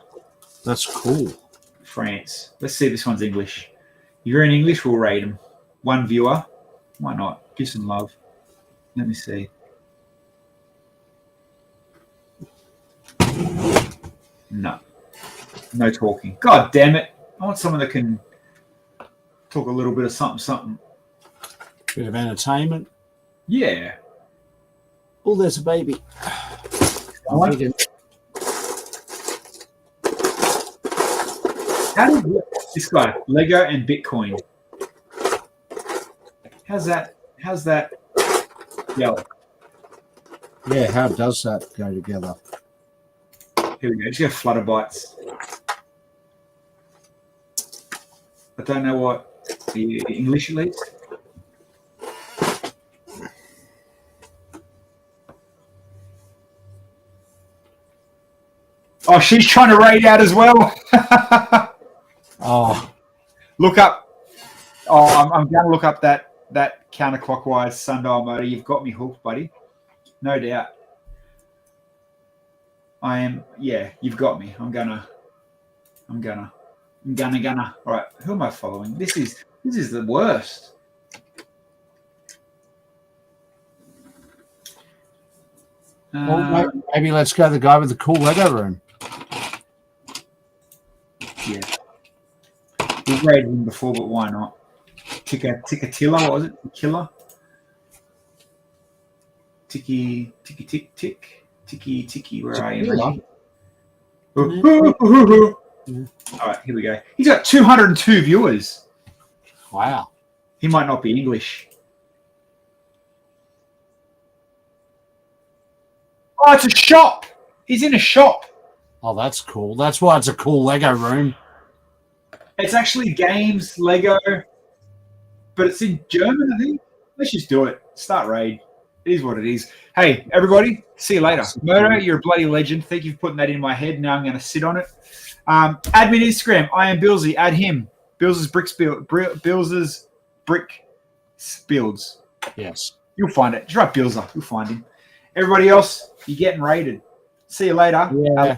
That's cool. France. Let's see if this one's English. If you're in English, we'll rate them. One viewer. Why not? Give some love. Let me see. No. No talking. God damn it. I want someone that can talk a little bit of something. Bit of entertainment. Yeah. Oh, there's a baby. I like it. How did this guy, Lego and Bitcoin? How's that yellow? Yeah, how does that go together? Here we go. Just go Flutter Bytes. I don't know what the English at least. Oh, she's trying to raid out as well. Oh, Look up. Oh, I'm going to look up that counterclockwise sundial motor. You've got me hooked, buddy. No doubt. I am. Yeah, you've got me. I'm gonna. All right. Who am I following? This is the worst. well, maybe let's go the guy with the cool Lego room. Yeah. We've rated him before, but why not? Tickatilla, what was it? Killer? Ticky, where are you? Mate? All right, here we go. He's got 202 viewers. Wow. He might not be English. Oh, it's a shop. He's in a shop. Oh, that's cool. That's why it's a cool Lego room. It's actually games, Lego, but it's in German, I think. Let's just do it. Start raid. It is what it is. Hey, everybody, see you later. Murder, you're a bloody legend. Thank you for putting that in my head. Now I'm going to sit on it. Admin Instagram, I am Billsy. Add him. Bills's Bricks Brick Builds. Yes. You'll find it. Just write Billser. You'll find him. Everybody else, you're getting raided. See you later. Yeah.